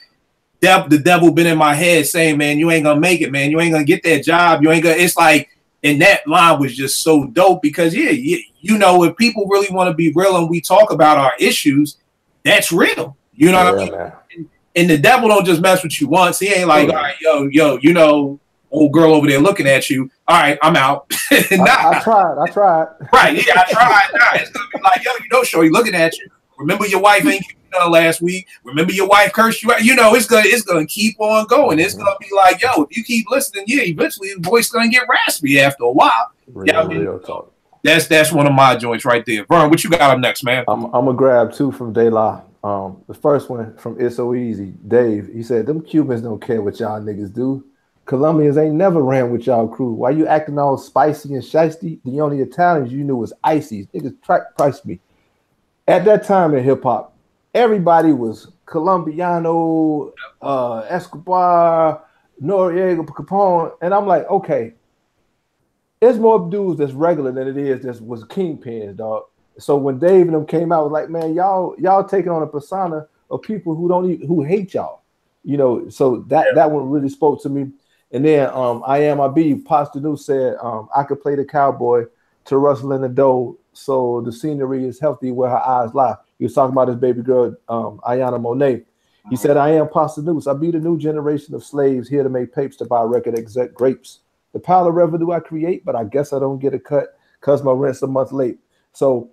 the devil been in my head saying, man, you ain't gonna make it, man. You ain't gonna get that job. You ain't gonna, it's like, And that line was just so dope because, yeah, you know, if people really want to be real and we talk about our issues, that's real. You know what I mean? Man. And the devil don't just mess with you once. He ain't like, all right, yo, you know, old girl over there looking at you. All right, I'm out. Nah. I tried. Right, yeah, I tried. Nah, it's going to be like, yo, you know, shorty looking at you. Remember your wife ain't last week. Remember your wife cursed you out. You know, it's gonna keep on going. It's gonna be like, yo, if you keep listening, yeah, eventually the voice gonna get raspy after a while. Real talk. That's one of my joints right there. Vern, what you got up next, man? I'm gonna grab two from De La. The first one from It's So Easy. Dave, he said, them Cubans don't care what y'all niggas do. Colombians ain't never ran with y'all crew. Why you acting all spicy and shiesty? The only Italians you knew was icy. Niggas price me. At that time in hip hop, everybody was Colombiano, Escobar, Noriega, Capone, and I'm like, okay, there's more dudes that's regular than it is that was kingpins, dog. So when Dave and them came out, was like, man, y'all taking on a persona of people who hate y'all, you know. So that one really spoke to me. And then I Am I Be, Pastor New said, I could play the cowboy to rustle in the dough, so the scenery is healthy where her eyes lie. He was talking about his baby girl, Ayana Monet. He said, I am Pastor News. I be the new generation of slaves here to make papes to buy record exec grapes. The pile of revenue I create, but I guess I don't get a cut because my rent's a month late. So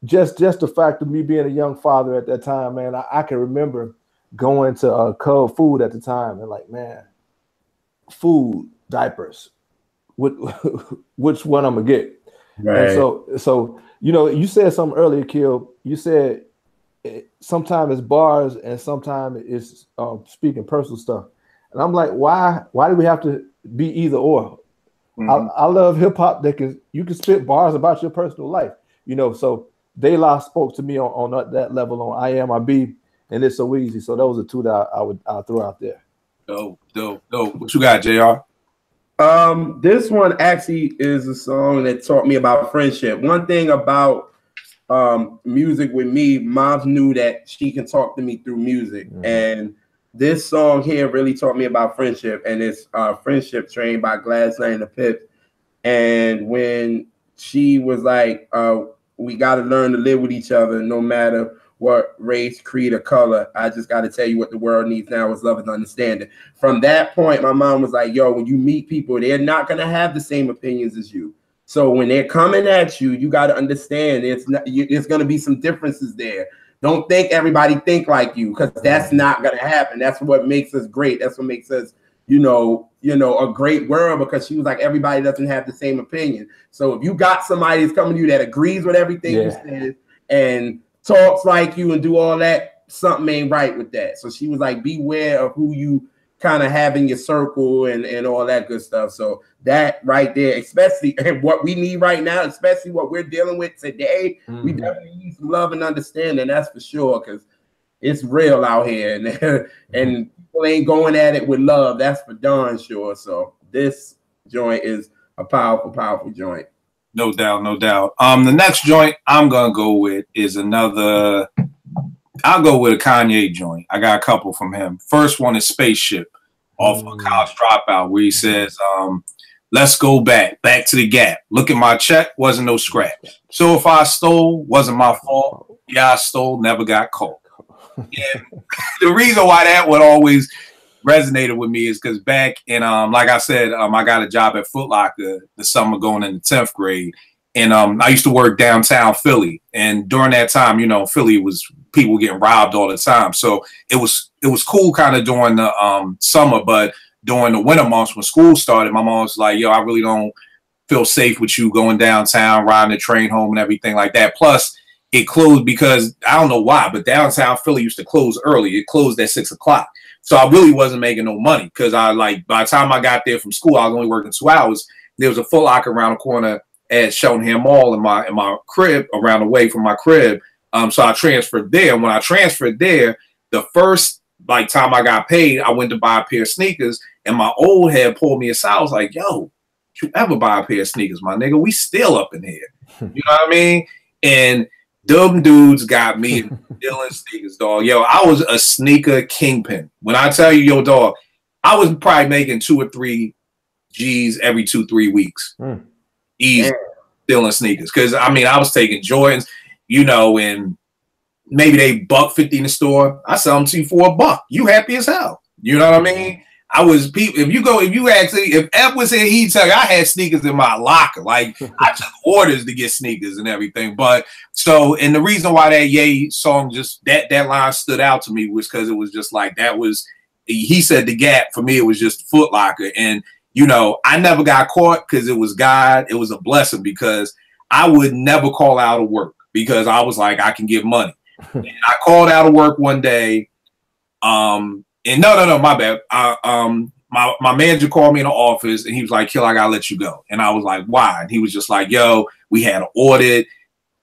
just the fact of me being a young father at that time, man, I can remember going to Cub Food at the time and like, man, food, diapers, which one I'm gonna get? Right. And so you know, you said something earlier, Kill. You said sometimes it's bars and sometimes it's speaking personal stuff, and I'm like, why do we have to be either or? Mm-hmm. I love hip hop that you can spit bars about your personal life, you know. So De La spoke to me on that level on I Am I Be and It's So Easy. So those are two that I'll throw out there. Dope. What you got, JR? This one actually is a song that taught me about friendship. One thing about music with me, Moms knew that she can talk to me through music. Mm-hmm. And this song here really taught me about friendship. And it's Friendship Train by Gladsline and the Pips. And when she was like, we got to learn to live with each other no matter what race, creed, or color. I just got to tell you what the world needs now is love and understanding. From that point, my mom was like, yo, when you meet people, they're not going to have the same opinions as you. So when they're coming at you, you got to understand there's going to be some differences there. Don't think everybody think like you, because that's not going to happen. That's what makes us great. That's what makes us, you know, a great world, because she was like, everybody doesn't have the same opinion. So if you got somebody that's coming to you that agrees with everything you said and talks like you and do all that, something ain't right with that. So she was like, beware of who you kind of have in your circle and all that good stuff. So that right there, especially what we need right now, especially what we're dealing with today, we definitely need some love and understanding, that's for sure, because it's real out here, and people ain't going at it with love, that's for darn sure. So this joint is a powerful, powerful joint. No doubt. The next joint I'm gonna go with is I'll go with a Kanye joint. I got a couple from him. First one is Spaceship off of College Dropout, where he says, let's go back to the Gap. Look at my check, wasn't no scratch. So if I stole, wasn't my fault. Yeah, I stole, never got caught. Yeah. The reason why that one always resonated with me is because back in like I said, I got a job at Foot Locker the summer going into 10th grade, and I used to work downtown Philly, and during that time, you know, Philly was people getting robbed all the time, so it was cool kind of during the summer, but during the winter months when school started, my mom was like, yo, I really don't feel safe with you going downtown, riding the train home and everything like that. Plus it closed because I don't know why, but downtown Philly used to close early. It closed at 6 o'clock. So I really wasn't making no money, because by the time I got there from school, I was only working 2 hours. There was a Foot Locker around the corner at Cheltenham Mall in my crib, around the way from my crib. So I transferred there. When I transferred there, the first time I got paid, I went to buy a pair of sneakers, and my old head pulled me aside. I was like, yo, you ever buy a pair of sneakers, my nigga? We still up in here. You know what I mean? And them dudes got me dealing sneakers, dog. Yo, I was a sneaker kingpin. When I tell you, yo, dog, I was probably making 2 or 3 G's every 2-3 weeks. Easy. Yeah. Stealing sneakers. Because, I mean, I was taking Jordans, you know, and maybe they $1.50 in the store. I sell them to you for $1. You happy as hell. You know what I mean? I was people. If you actually, if F was here, he'd tell you I had sneakers in my locker. Like I took orders to get sneakers and everything. But so, and the reason why that Ye song just that line stood out to me was because it was just like that was. He said the Gap for me. It was just Foot Locker, and you know I never got caught because it was God. It was a blessing because I would never call out of work because I was like I can get money. And I called out of work one day. And no, my bad. My manager called me in the office and he was like, "Kill, I gotta let you go." And I was like, "Why?" And he was just like, "Yo, we had an audit.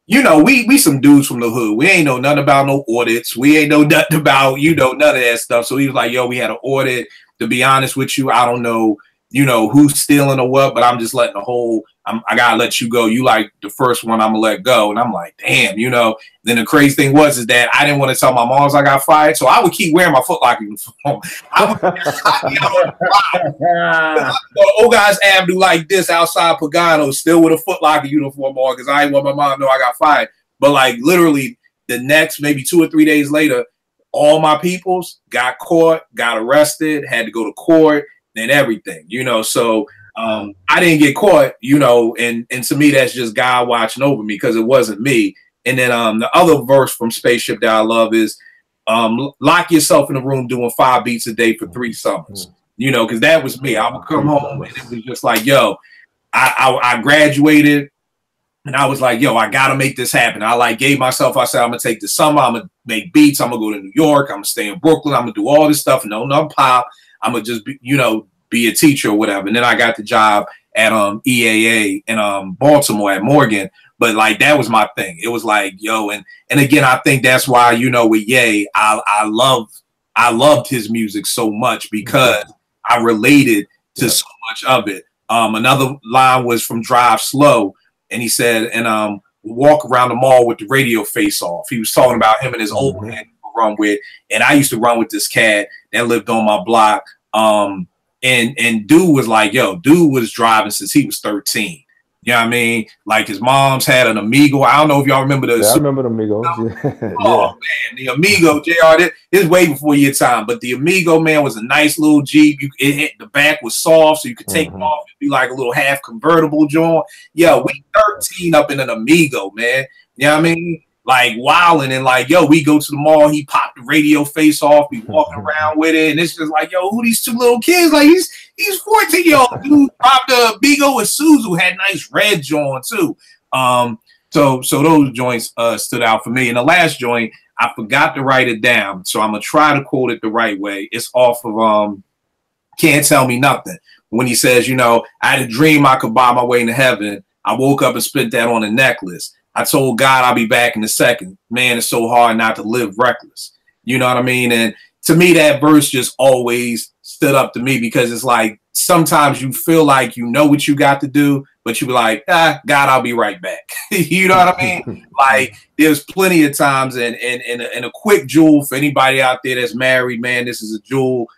You know, we some dudes from the hood. We ain't know nothing about no audits. We ain't know nothing about, you know, none of that stuff." So he was like, "Yo, we had an audit. To be honest with you, I don't know, you know, who's stealing or what, but I'm just letting the whole, I gotta let you go. You like the first one, I'm gonna let go." And I'm like, damn, you know. Then the crazy thing was is that I didn't want to tell my moms I got fired, so I would keep wearing my Foot Locker uniform. I would be out on Old Guys Avenue like this outside Pagano, still with a Foot Locker uniform on because I didn't want my mom to know I got fired. But like literally the next maybe 2 or 3 days later, all my peoples got caught, got arrested, had to go to court and everything, you know. So I didn't get caught, you know, and to me that's just God watching over me because it wasn't me. And then the other verse from Spaceship that I love is lock yourself in a room doing 5 beats a day for 3 summers, you know, because that was me. I would come home and it was just like, yo, I graduated and I was like, yo, I gotta make this happen. I like gave myself, I said, I'm gonna take the summer, I'm gonna make beats, I'm gonna go to New York, I'm gonna stay in Brooklyn, I'm gonna do all this stuff, no pop. I'm gonna just be, you know, be a teacher or whatever. And then I got the job at EAA in Baltimore at Morgan. But like that was my thing. It was like, yo, and again, I think that's why, you know, with Ye, I loved his music so much because I related to so much of it. Another line was from Drive Slow, and he said, and walk around the mall with the radio face off. He was talking about him and his old man run with, and I used to run with this cat that lived on my block. And dude was like, yo, dude was driving since he was 13. You know what I mean? Like his mom's had an Amigo. I don't know if y'all remember the. Yeah, I remember the Amigo. Oh man, the Amigo, JR, this way before your time. But the Amigo, man, was a nice little Jeep. The back was soft, so you could take it off and be like a little half convertible joint. Yo, we 13 up in an Amigo, man. You know what I mean? Like wilding and like, yo, we go to the mall. He popped the radio face off. Be walking around with it, and it's just like, yo, who these 2 little kids? Like he's 14-year-old dude. Popped the Bigo with Suzu, had nice red joint too. So those joints stood out for me. And the last joint, I forgot to write it down, so I'm gonna try to quote it the right way. It's off of Can't Tell Me Nothing. When he says, you know, I had a dream I could buy my way into heaven. I woke up and spent that on a necklace. I told God I'll be back in a second. Man, it's so hard not to live reckless. You know what I mean? And to me, that verse just always stood up to me because it's like sometimes you feel like you know what you got to do, but you be like, God, I'll be right back. You know what I mean? Like there's plenty of times and a quick jewel for anybody out there that's married, man, this is a jewel.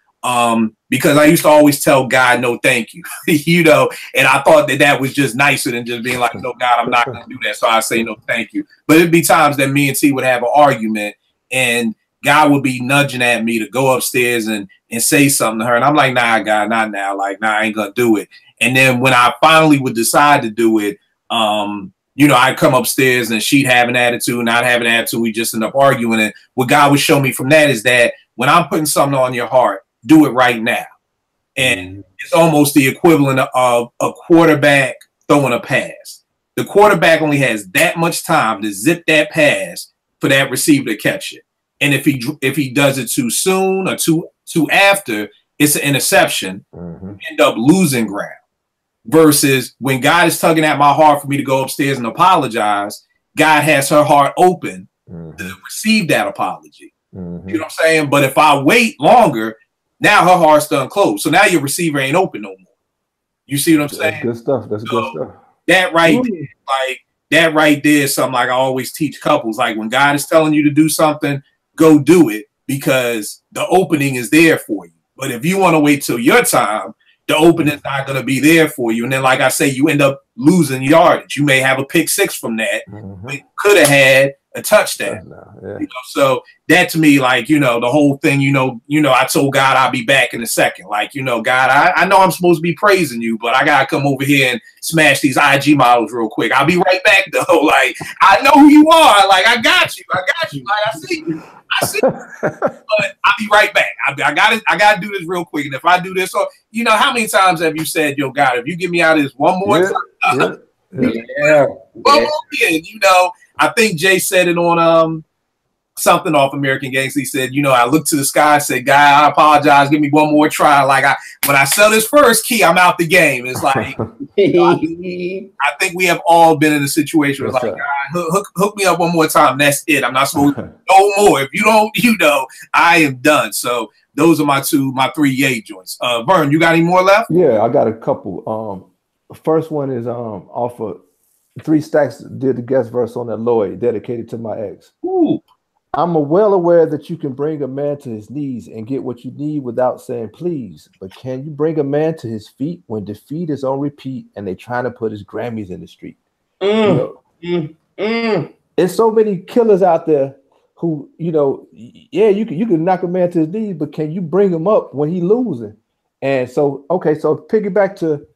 Because I used to always tell God, no, thank you, you know, and I thought that was just nicer than just being like, no, God, I'm not going to do that. So I say, no, thank you. But it'd be times that me and T would have an argument and God would be nudging at me to go upstairs and say something to her. And I'm like, nah, God, not now. Like, nah, I ain't going to do it. And then when I finally would decide to do it, you know, I'd come upstairs and she'd have an attitude, not have an attitude. We just end up arguing. And what God would show me from that is that when I'm putting something on your heart, do it right now. And it's almost the equivalent of a quarterback throwing a pass. The quarterback only has that much time to zip that pass for that receiver to catch it. And if he does it too soon or too after, it's an interception. You end up losing ground. Versus when God is tugging at my heart for me to go upstairs and apologize, God has her heart open to receive that apology. You know what I'm saying? But if I wait longer, now her heart's done closed. So now your receiver ain't open no more. You see what I'm saying? That's good stuff. That's good stuff. That right there, like that right there is something like I always teach couples. Like when God is telling you to do something, go do it because the opening is there for you. But if you want to wait till your time, the opening's not going to be there for you. And then, like I say, you end up losing yardage. You may have a pick six from that. But could have had a touchdown. You know, so that to me, like, you know, the whole thing, you know, I told God I'll be back in a second. Like, you know, God, I know I'm supposed to be praising you, but I got to come over here and smash these IG models real quick. I'll be right back, though. Like, I know who you are. Like, I got you. Like, I see you. But I'll be right back. I gotta do this real quick. And if I do this, so you know, how many times have you said, yo, God, if you get me out of this one more time, one more kid, you know, I think Jay said it on something off American Gangster. He said, you know, I looked to the sky and said, God, I apologize. Give me one more try. Like, when I sell this first key, I'm out the game. It's like, you know, I think we have all been in a situation where it's like, God, hook me up one more time. That's it. I'm not supposed to no more. If you don't, you know, I am done. So those are my 3 yay joints. Vern, you got any more left? Yeah, I got a couple. First one is off of 3 Stacks did the guest verse on that Lloyd, dedicated to my ex. Ooh. I'm well aware that you can bring a man to his knees and get what you need without saying please. But can you bring a man to his feet when defeat is on repeat and they trying to put his Grammys in the street? You know, there's so many killers out there who, you know, yeah, you can knock a man to his knees, but can you bring him up when he losing? And so, okay, so piggyback to,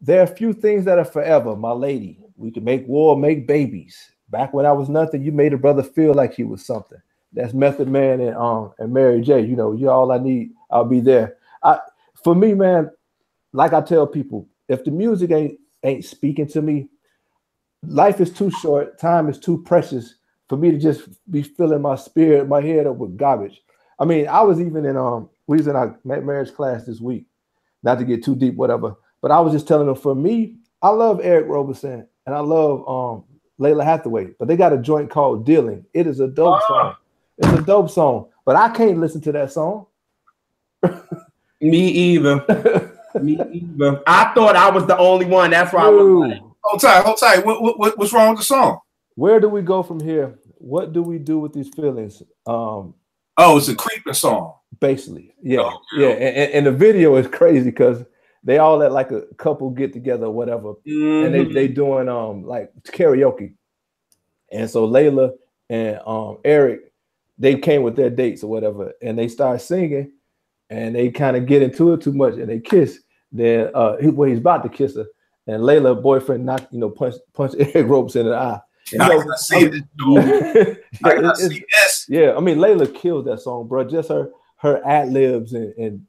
there are a few things that are forever, my lady. We can make war, make babies. Back when I was nothing, you made a brother feel like he was something. That's Method Man and Mary J. You know, you're all I need. I'll be there. For me, man, like I tell people, if the music ain't speaking to me, life is too short. Time is too precious for me to just be filling my spirit, my head up with garbage. I mean, I was even in we was in our marriage class this week. Not to get too deep, whatever. But I was just telling them, for me, I love Eric Roberson and I love Layla Hathaway, but they got a joint called Dealing. It is a dope song. It's a dope song, but I can't listen to that song. Me either. Me either. I thought I was the only one. That's why I was like, hold tight. What's wrong with the song? Where do we go from here? What do we do with these feelings? It's a creeping song. Basically, yeah. And the video is crazy because they all let like a couple get together or whatever, and they doing like karaoke. And so Layla and Eric, they came with their dates or whatever, and they start singing, and they kind of get into it too much, and they kiss. Then he's about to kiss her, and Layla boyfriend punched Eric Roberson in the eye. I see this. Yeah, I mean Layla killed that song, bro. Just her ad libs and.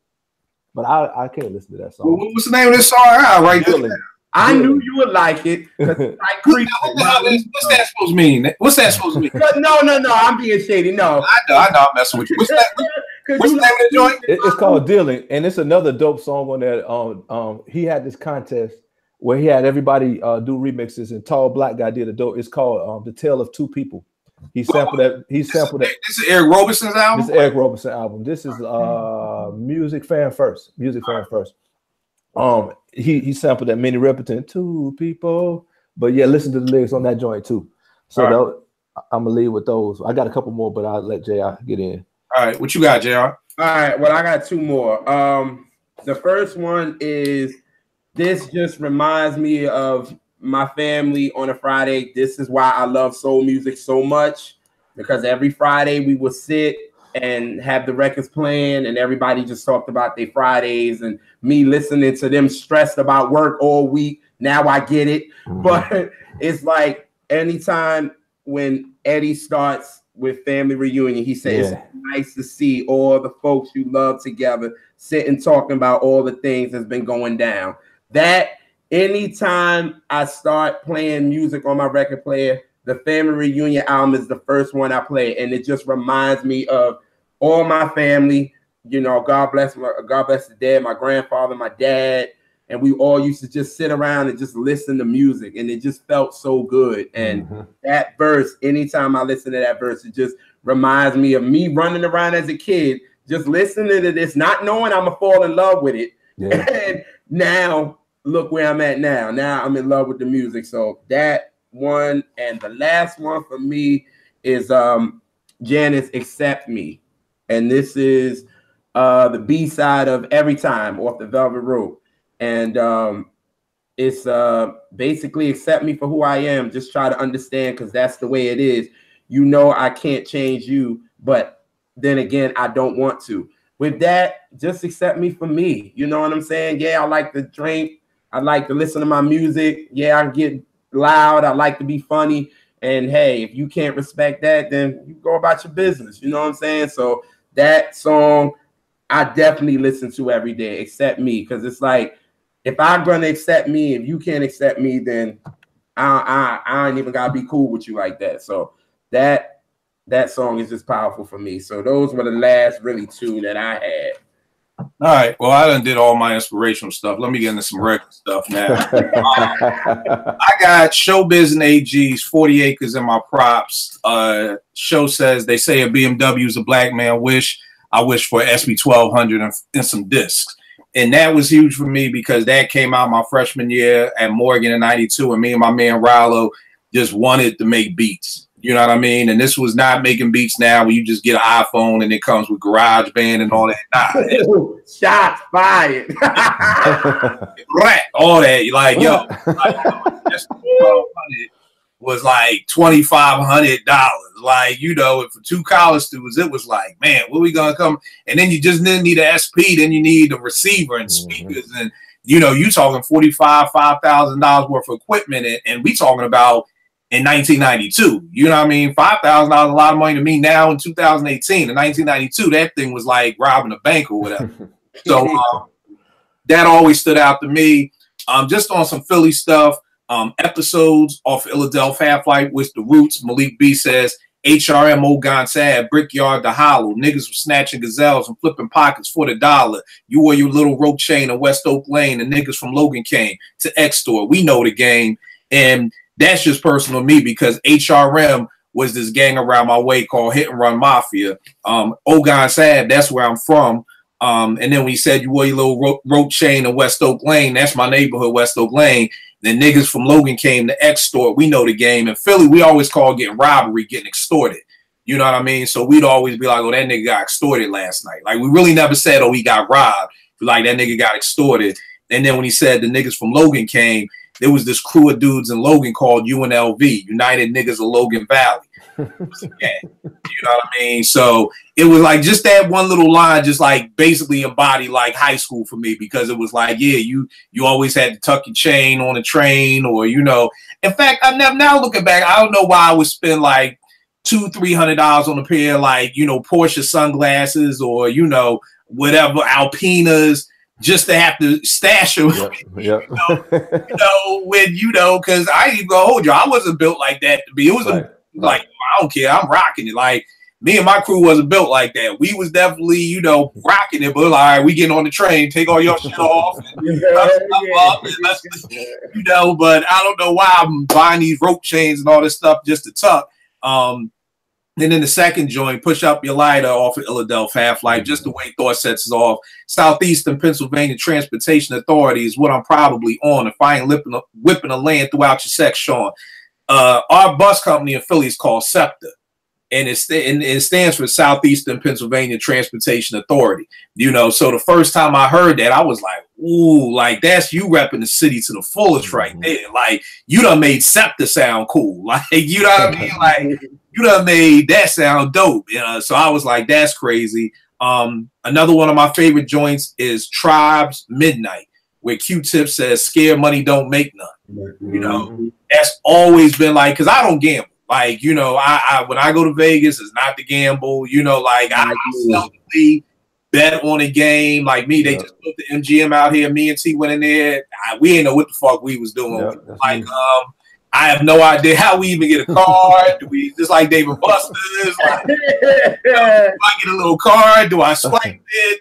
But I can't listen to that song. Well, what's the name of this song? Right there. I knew you would like it. Like what's that supposed to mean? What's that supposed to mean? No. I'm being shady. No. I know. I'm messing with you. What's the name of the joint? It's called Dealing, and it's another dope song on that. He had this contest where he had everybody do remixes, and Tall Black Guy did a dope. It's called The Tale of Two People. He sampled that. This is Eric Roberson's album. This is Eric Roberson album. This is Music Fan First. He sampled that Minnie Riperton, Two People. But yeah, listen to the lyrics on that joint too. So I'm gonna leave with those. I got a couple more, but I'll let JR get in. All right, what you got, JR? All right, well, I got 2 more. The first one is, this just reminds me of my family on a Friday. This is why I love soul music so much, because every Friday we would sit and have the records playing, and everybody just talked about their Fridays, and me listening to them stressed about work all week. Now I get it. But it's like anytime when Eddie starts with Family Reunion, he says, it's nice to see all the folks you love together sitting talking about all the things that's been going down. That anytime I start playing music on my record player, the Family Reunion album is the first one I play, and it just reminds me of all my family. You know, God bless the dead, my grandfather, my dad, and we all used to just sit around and just listen to music, and it just felt so good. And that verse, anytime I listen to that verse, it just reminds me of me running around as a kid, just listening to this, not knowing I'm gonna fall in love with it. Yeah. And now look where I'm at now. Now I'm in love with the music. So that one, and the last one for me is Janice, Accept Me. And this is the B side of Every Time off the Velvet Rope. And it's basically accept me for who I am. Just try to understand, because that's the way it is. You know, I can't change you, but then again, I don't want to. With that, just accept me for me. You know what I'm saying? Yeah, I like to drink. I like to listen to my music. Yeah, I get loud. I like to be funny. And hey, if you can't respect that, then you go about your business. You know what I'm saying? So that song, I definitely listen to every day, Accept Me, because it's like, if I'm gonna accept me, if you can't accept me, then I ain't even gotta be cool with you like that. So that song is just powerful for me. So those were the last really two that I had. All right. Well, I done did all my inspirational stuff. Let me get into some regular stuff now. I got Showbiz and AG's 40 Acres in my props. Show says they say a BMW is a black man wish. I wish for SB 1200 and some discs. And that was huge for me because that came out my freshman year at Morgan in 92. And me and my man Rallo just wanted to make beats. You know what I mean? And this was not making beats now where you just get an iPhone and it comes with GarageBand and all that. Nah, shots fired. All that. Like, yo, was like $2,500. Like, you know, for two college students, it was like, man, where we gonna come? And then you just didn't need an SP, then you need a receiver and speakers, and you know, you talking $5,000 worth of equipment, and we talking about in 1992. You know what I mean? $5,000 a lot of money to me now in 2018. In 1992, that thing was like robbing a bank or whatever. So that always stood out to me. Just on some Philly stuff. Episodes off Philadelphia Half-Life with the Roots. Malik B says HRM Ogon Sad, Brickyard the Hollow. Niggas were snatching gazelles and flipping pockets for the dollar. You wore your little rope chain in West Oak Lane, and niggas from Logan came to X-Store. We know the game. And that's just personal to me because HRM was this gang around my way called Hit and Run Mafia. Ogon Sad, that's where I'm from. And then when you said you wore your little rope chain in West Oak Lane, that's my neighborhood, West Oak Lane. The niggas from Logan came to X-Store. We know the game. In Philly, we always call getting robbery, getting extorted. You know what I mean? So we'd always be like, oh, that nigga got extorted last night. Like, we really never said, oh, he got robbed. Like, that nigga got extorted. And then when he said the niggas from Logan came, there was this crew of dudes in Logan called UNLV, United Niggas of Logan Valley. Yeah, you know what I mean? So it was like just that one little line just like basically embodied like high school for me because it was like, yeah, you always had to tuck your chain on a train or, you know. In fact, I now looking back, I don't know why I would spend like $200-300 on a pair of like, you know, Porsche sunglasses or, you know, whatever, Alpinas, just to have to stash them. Yep. You know, when, you know, because I ain't even gonna hold you, I wasn't built like that to be. It was like, I don't care, I'm rocking it. Like, me and my crew wasn't built like that. We was definitely, you know, rocking it, but like, all right, we getting on the train, take all your shit off, and you know, but I don't know why I'm buying these rope chains and all this stuff just to tuck. And then the second joint, Push Up Your Lighter off of Philadelphia Half-Life, just the way Thought sets us off. Southeastern Pennsylvania Transportation Authority is what I'm probably on if I ain't whipping a land throughout your section. Our bus company in Philly is called SEPTA, and it stands for Southeastern Pennsylvania Transportation Authority. You know, so the first time I heard that, I was like, ooh, like that's you repping the city to the fullest right there. Like, you done made SEPTA sound cool. Like, you know what I mean? Like, you done made that sound dope. You know? So I was like, that's crazy. Another one of my favorite joints is Tribe's Midnight, where Q-Tip says, scared money don't make none. You know, that's always been like, because I don't gamble. Like, you know, I when I go to Vegas, it's not to gamble. You know, like I seldomly bet on a game. Like me, they just put the MGM out here. Me and T went in there. We ain't know what the fuck we was doing. Like, I have no idea how we even get a card. Do we just like David Buster's? Like, do I get a little card? Do I swipe it?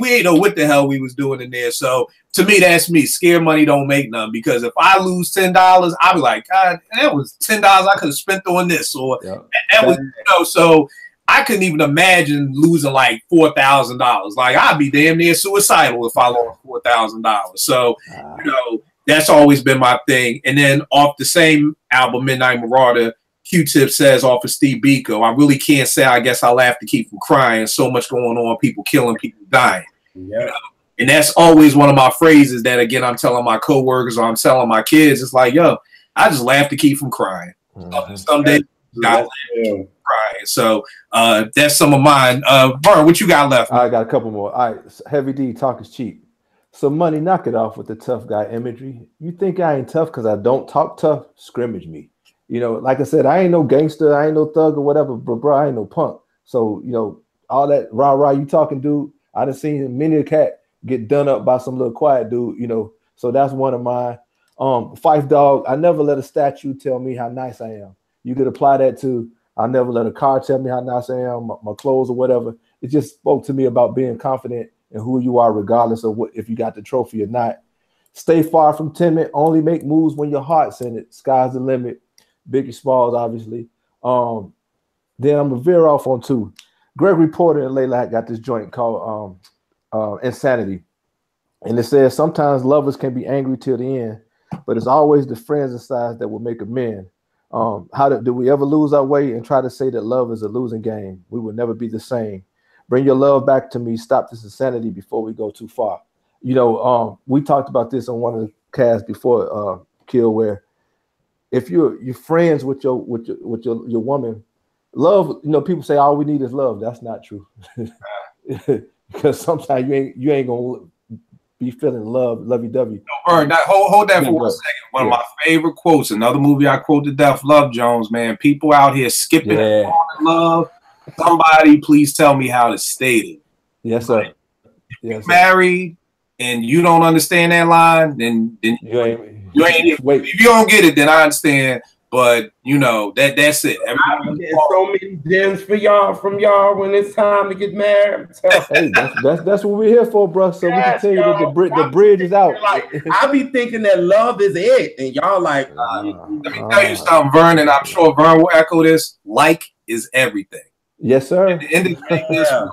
We ain't know what the hell we was doing in there. So to me, that's me. Scare money don't make none, because if I lose $10, I'll be like, God, that was $10 I could have spent on this, or that was, you know. So I couldn't even imagine losing like $4,000. Like, I'd be damn near suicidal if I lost $4,000. So you know, that's always been my thing. And then off the same album, Midnight Marauder, Q-Tip says off of Steve Biko, I really can't say I guess I laugh to keep from crying. So much going on, people killing, people dying. Yeah. You know? And that's always one of my phrases that, again, I'm telling my coworkers or I'm telling my kids. It's like, yo, I just laugh to keep from crying. Some days I laugh to keep from crying. So that's some of mine. Vern, what you got left? I got a couple more. All right, Heavy D, talk is cheap. So Money, knock it off with the tough guy imagery. You think I ain't tough because I don't talk tough? Scrimmage me. You know, like I said, I ain't no gangster, I ain't no thug or whatever, but bro, I ain't no punk. So, you know, all that rah-rah you talking, dude, I done seen many a cat get done up by some little quiet dude, you know. So that's one of mine. Fife Dog, I never let a statue tell me how nice I am. You could apply that to, I never let a car tell me how nice I am, my clothes or whatever. It just spoke to me about being confident in who you are, regardless of what, if you got the trophy or not. Stay far from timid, only make moves when your heart's in it. Sky's the limit. Biggie Smalls, obviously. Then I'm gonna veer off on two. Gregory Porter and Layla got this joint called Insanity. And it says, sometimes lovers can be angry till the end, but it's always the friends inside that will make amends. Do we ever lose our way and try to say that love is a losing game? We will never be the same. Bring your love back to me. Stop this insanity before we go too far. You know, we talked about this on one of the casts before, Kill, where if you're friends with your woman, love, you know, people say all we need is love. That's not true. Because sometimes you ain't gonna be feeling lovey-dovey. Hold that for 1 second. One of my favorite quotes, another movie I quote to death, Love Jones, man. People out here skipping and falling in love. Somebody please tell me how to state it. Yes, sir. Like, yes, sir. Married and you don't understand that line, then you ain't wait. If you don't get it, then I understand. But you know that's it. I'm getting so many gems for y'all from y'all when it's time to get married. Hey, that's what we're here for, bro. So yes, we can tell you that the bridge is out. Like, I be thinking that love is it, and y'all like. Let me tell you something, Vern, and I'm sure Vern will echo this. Like is everything. Yes, sir. At the end of the day,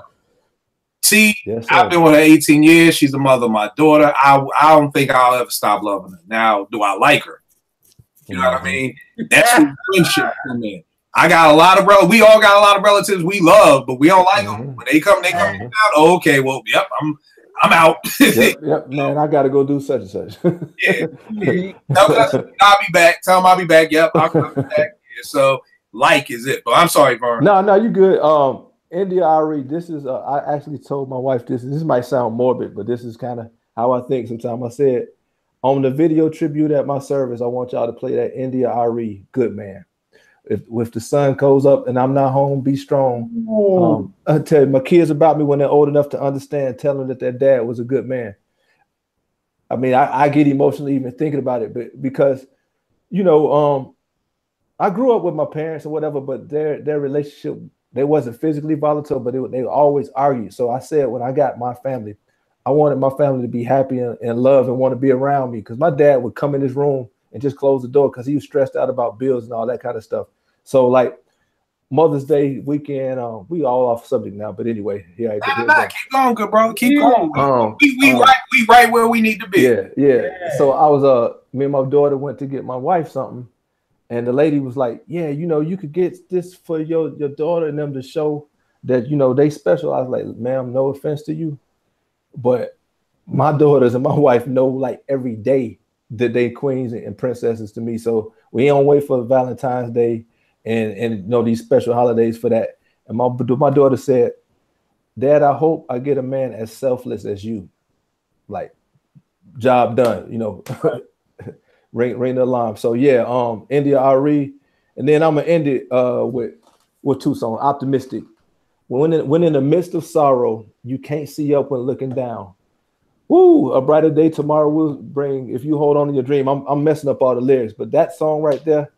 see, yes, I've been with her 18 years. She's the mother of my daughter. I don't think I'll ever stop loving her. Now, do I like her? You know what I mean? That's where friendship come in. I got a lot of relatives. We all got a lot of relatives we love, but we don't like them. When they come out. Oh, okay, well, yep, I'm out. yep, man, I got to go do such and such. Yeah. I'll be back. Tell them I'll be back. Yep, I'll come back. Yeah, so, like is it. But I'm sorry, Vern. No, you good. India Ari, this is, I actually told my wife this might sound morbid, but this is kind of how I think sometimes. I said, on the video tribute at my service, I want y'all to play that India Ari, Good Man. If the sun goes up and I'm not home, be strong. I tell my kids about me when they're old enough to understand, tell them that their dad was a good man. I mean, I get emotional even thinking about it, but because, you know, I grew up with my parents or whatever, but their relationship, they wasn't physically volatile, but they always argued. So I said, when I got my family, I wanted my family to be happy and love and want to be around me, because my dad would come in his room and just close the door because he was stressed out about bills and all that kind of stuff. So like Mother's Day weekend, we all off subject now, but anyway, yeah. Keep going, good brother. Keep going. We right where we need to be. Yeah. So I was me and my daughter went to get my wife something, and the lady was like, "Yeah, you know, you could get this for your daughter and them to show that, you know, they special." I was like, "Ma'am, no offense to you, but my daughters and my wife know like every day that they queens and princesses to me. So we don't wait for Valentine's Day and you know, these special holidays for that." And my daughter said, "Dad, I hope I get a man as selfless as you." Like, job done, you know. ring the alarm. So yeah, India Ari, and then I'm gonna end it with two songs. Optimistic. When in the midst of sorrow, you can't see up when looking down. Woo, a brighter day tomorrow will bring. If you hold on to your dream. I'm messing up all the lyrics, but that song right there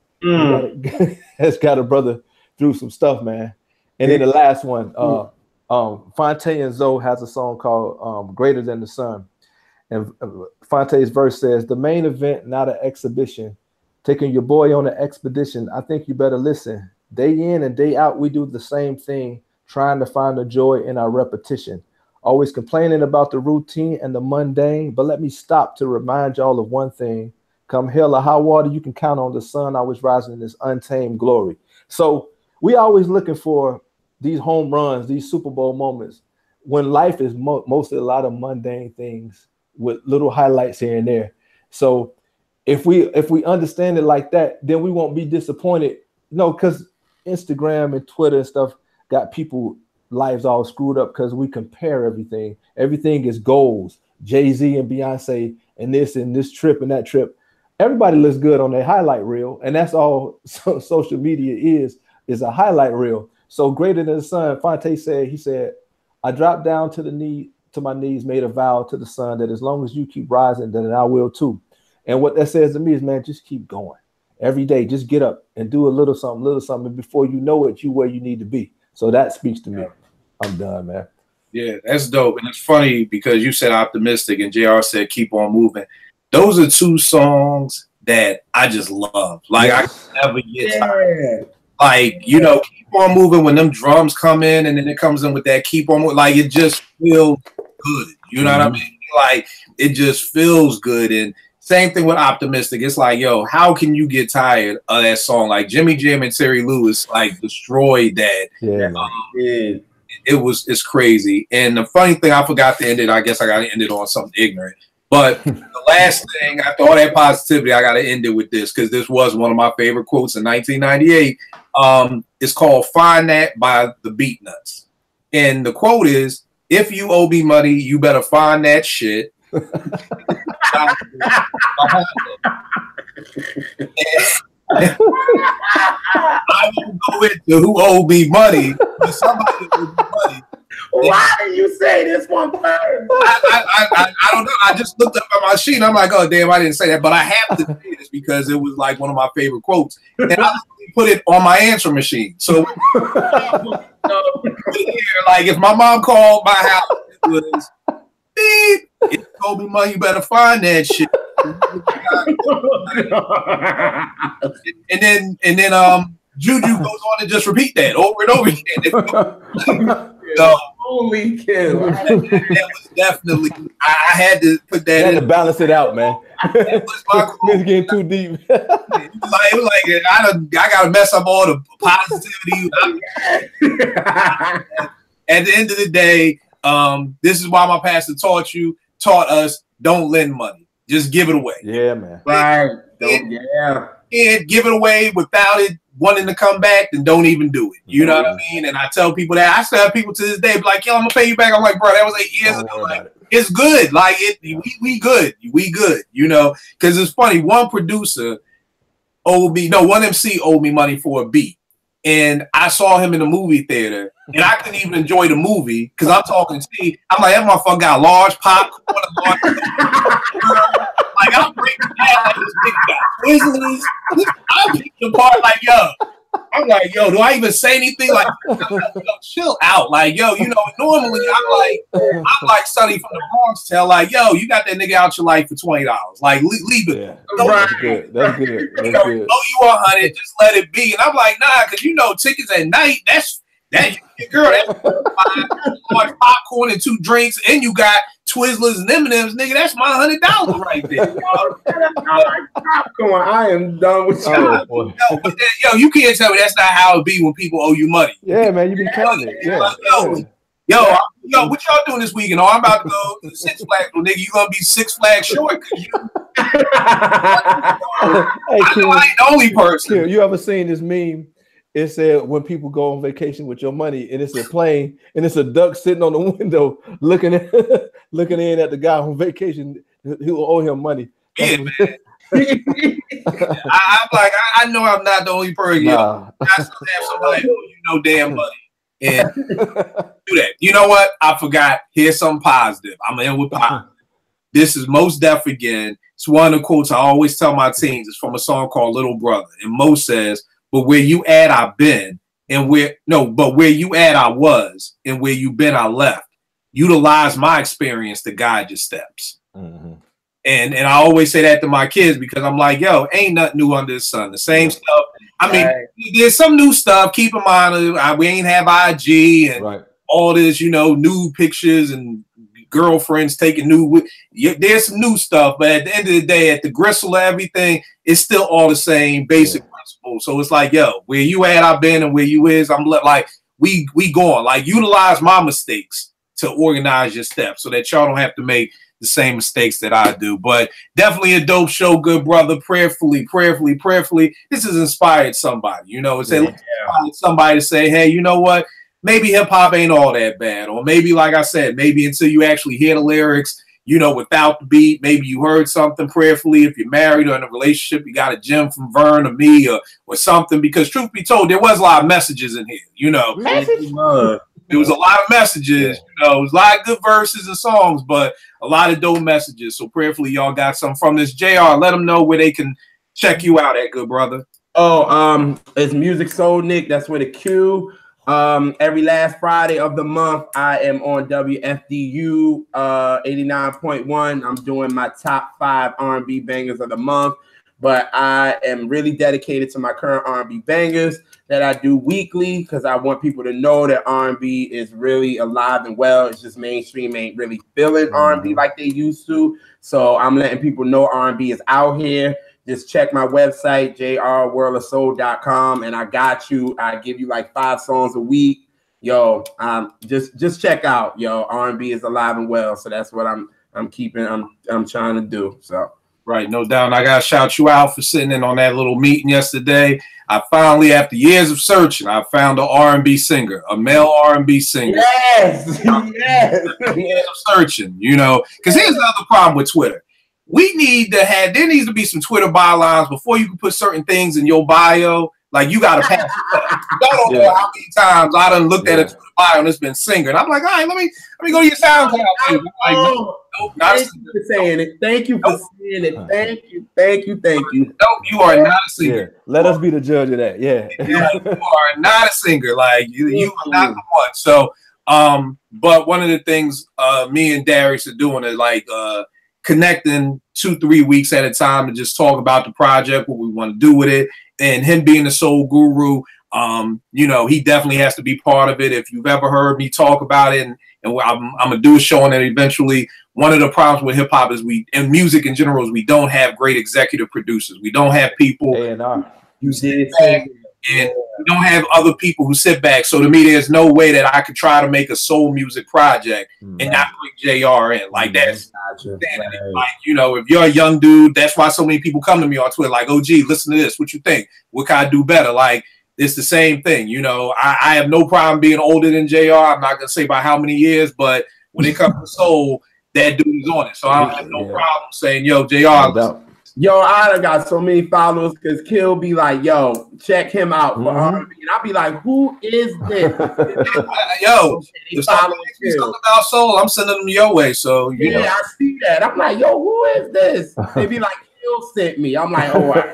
has got a brother through some stuff, man. And then the last one, Fonte and Zoe has a song called Greater Than the Sun. And Fonte's verse says, "The main event, not an exhibition. Taking your boy on an expedition. I think you better listen. Day in and day out, we do the same thing, trying to find the joy in our repetition. Always complaining about the routine and the mundane. But let me stop to remind y'all of one thing. Come hell or high water, you can count on the sun always rising in this untamed glory. So we always looking for these home runs, these Super Bowl moments, when life is mostly a lot of mundane things with little highlights here and there. So if we understand it like that, then we won't be disappointed. Because Instagram and Twitter and stuff got people lives all screwed up because we compare everything. Everything is goals. Jay-Z and Beyonce and this trip and that trip. Everybody looks good on their highlight reel, and that's all social media is a highlight reel. So Greater Than the Sun, Fonte said, I dropped down to my knees, made a vow to the sun that as long as you keep rising, then I will too. And what that says to me is, man, just keep going. Every day, just get up and do a little something. And before you know it, you where you need to be. So that speaks to me. I'm done, man. Yeah, that's dope. And it's funny because you said optimistic and JR said keep on moving. Those are two songs that I just love. Like I never get tired. Like, keep on moving when them drums come in and then it comes in with that keep on moving. Like it just feels good. You know what I mean? Like it just feels good. And same thing with optimistic. It's like, yo, how can you get tired of that song? Like Jimmy Jam and Terry Lewis like destroyed that. Yeah. It's crazy. And the funny thing, I forgot to end it. I guess I got to end it on something ignorant. But the last thing, after all that positivity, I got to end it with this because this was one of my favorite quotes in 1998. It's called Find That by the Beatnuts. And the quote is, if you owe me money, you better find that shit. I won't go into who owed me money, but somebody owed me money. Why do you say this one first? I don't know. I just looked up at my sheet and I'm like, oh, damn, I didn't say that. But I have to say this because it was like one of my favorite quotes. And I put it on my answer machine. So, like, if my mom called my house, it was, beep, if you owe me money, you better find that shit. and then Juju goes on to just repeat that over and over again. So, holy kill. That was definitely, I had to put that in. To balance it out, man. It's getting too deep. It was like I got to mess up all the positivity. At the end of the day, this is why my pastor taught us, don't lend money. Just give it away. Yeah, man. Right. And give it away without it wanting to come back, then don't even do it. You know what I mean? And I tell people that. I still have people to this day be like, yo, I'm gonna pay you back. I'm like, bro, that was 8 years ago. Like, it's good. Like we good. We good, because it's funny. One MC owed me money for a beat. And I saw him in the movie theater, and I couldn't even enjoy the movie because I'm talking T. I'm like, that motherfucker got large popcorn, like I'm breaking down like this big guy. I'm picking apart like, yo. I'm like, yo, do I even say anything? Like, yo, chill out. Like, yo, normally I'm like Sonny from the Bronx tell, like, yo, you got that nigga out your life for $20. Like, leave it. Yeah. That's good. That's good. That's good. Oh, you 100, just let it be. And I'm like, nah, because tickets at night, that girl, that's large popcorn and 2 drinks, and you got Twizzlers and M&M's, nigga. That's my $100 right there. Popcorn. I am done with you. Yo, you can't tell me that's not how it be when people owe you money. Yeah, man, you be counting it. Yeah. Yo, what y'all doing this weekend? Oh, I'm about to go to Six Flags. Well, nigga, you gonna be 6 Flags short because I ain't the only person. Kim, you ever seen this meme? It said when people go on vacation with your money, and it's a plane, and it's a duck sitting on the window looking in at the guy on vacation who owe him money. Yeah, man. I'm like, I know I'm not the only person. Nah. I have somebody who owe you damn money. And do that. You know what? I forgot. Here's something positive. I'm in with positive. This is Mos Def again. It's one of the quotes I always tell my teens. It's from a song called Little Brother. And Mos says, but where you at, I've been, but where you at, I was, and where you been, I left. Utilize my experience to guide your steps. Mm-hmm. And I always say that to my kids because I'm like, yo, ain't nothing new under the sun. The same stuff. I mean, there's some new stuff. Keep in mind, we ain't have IG and all this, new pictures and girlfriends taking there's some new stuff. But at the end of the day, at the gristle of everything, it's still all the same basic principles responsible. So it's like, yo, where you at, I've been, and where you is, I'm like, we going. Like, utilize my mistakes to organize your steps so that y'all don't have to make the same mistakes that I do. But definitely a dope show, good brother. Prayerfully, this has inspired somebody. You know, it's inspired somebody to say, hey, you know what? Maybe hip hop ain't all that bad. Or maybe, like I said, maybe until you actually hear the lyrics, you know, without the beat, maybe you heard something prayerfully. If you're married or in a relationship, you got a gem from Vern or me or something. Because truth be told, there was a lot of messages in here, you know. There was a lot of messages, you know, it was a lot of good verses and songs, but a lot of dope messages. So prayerfully, y'all got something from this. JR, let them know where they can check you out at, good brother. Oh, it's Musiq Soulnik. That's with a Q. Every last Friday of the month, I am on WFDU 89.1. I'm doing my top 5 R&B bangers of the month, but I am really dedicated to my current R&B bangers that I do weekly because I want people to know that R&B is really alive and well. It's just mainstream ain't really feeling R&B like they used to. So I'm letting people know R&B is out here. Just check my website, jrworldofsoul.com, and I got you. I give you like 5 songs a week. Yo, just check out, yo. R&B is alive and well. So that's what I'm trying to do. So right, no doubt. And I gotta shout you out for sitting in on that little meeting yesterday. I finally, after years of searching, I found an R&B singer, a male R&B singer. Yes, yes. Years of searching, you know, because here's the other problem with Twitter. There needs to be some Twitter bylines before you can put certain things in your bio. Like, you got to pass it. Y'all don't know how many times I done looked at a Twitter bio and it's been singer. And I'm like, all right, let me go to your SoundCloud. Thank you for saying it. Thank you for saying it. Thank you. Nope, you are not a singer. Yeah. Let us be the judge of that. Yeah. You are not a singer. Like, you are not the one. So, but one of the things me and Darius are doing is like connecting 2-3 weeks at a time to just talk about the project, what we want to do with it. And him being the soul guru, you know, he definitely has to be part of it. If you've ever heard me talk about it, and I'm gonna do a show on it eventually. One of the problems with hip hop is and music in general is we don't have great executive producers. We don't have people who sit back, and we don't have other people who sit back. So to me, there's no way that I could try to make a soul music project and not bring JR in. Like, that's like, you know, if you're a young dude, that's why so many people come to me on Twitter like, oh, gee, listen to this. What you think? What can I do better? Like, it's the same thing. You know, I have no problem being older than JR. I'm not going to say by how many years, but when it comes to soul, that dude is on it. So I don't have no problem saying, yo, JR. Yo, I done got so many followers because Kill be like, yo, check him out for R&B. And I'll be like, who is this? Yo, if something about soul, I'm sending them your way. So, you know. I see that. I'm like, yo, who is this? They be like, Kill sent me. I'm like, oh, right.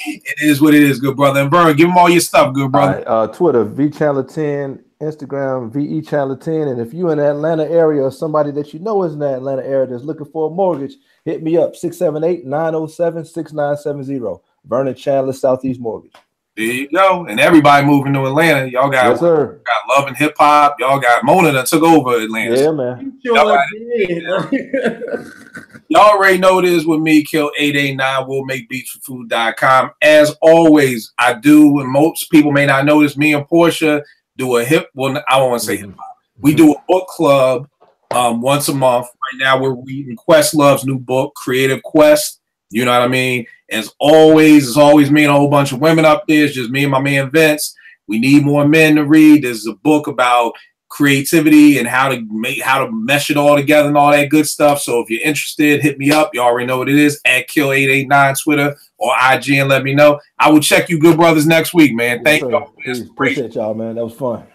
It is what it is, good brother. And Vern, give them all your stuff, good brother. Right, Twitter, VChannel10, Instagram, VeChannel10. And if you're in the Atlanta area or somebody that you know is in the Atlanta area that's looking for a mortgage, hit me up, 678-907-6970. Vernon Chandler, Southeast Mortgage. There you go. And everybody moving to Atlanta. Y'all got, got Love and Hip Hop. Y'all got Mona that took over Atlanta. Yeah, man. Y'all already know it is with me, Kill 889, we'll make beats for food.com. As always, I do, and most people may not know this, me and Portia do a I don't want to say hip hop. We do a book club once a month. Right now we're reading Questlove's new book, Creative Quest. You know what I mean? As always, it's always me and a whole bunch of women up there. It's just me and my man Vince. We need more men to read. There's a book about creativity and how to mesh it all together and all that good stuff. So if you're interested, hit me up. You already know what it is, at Kill889 Twitter or IG, and let me know. I will check you good brothers next week, man. Thank you. Appreciate y'all, man. That was fun.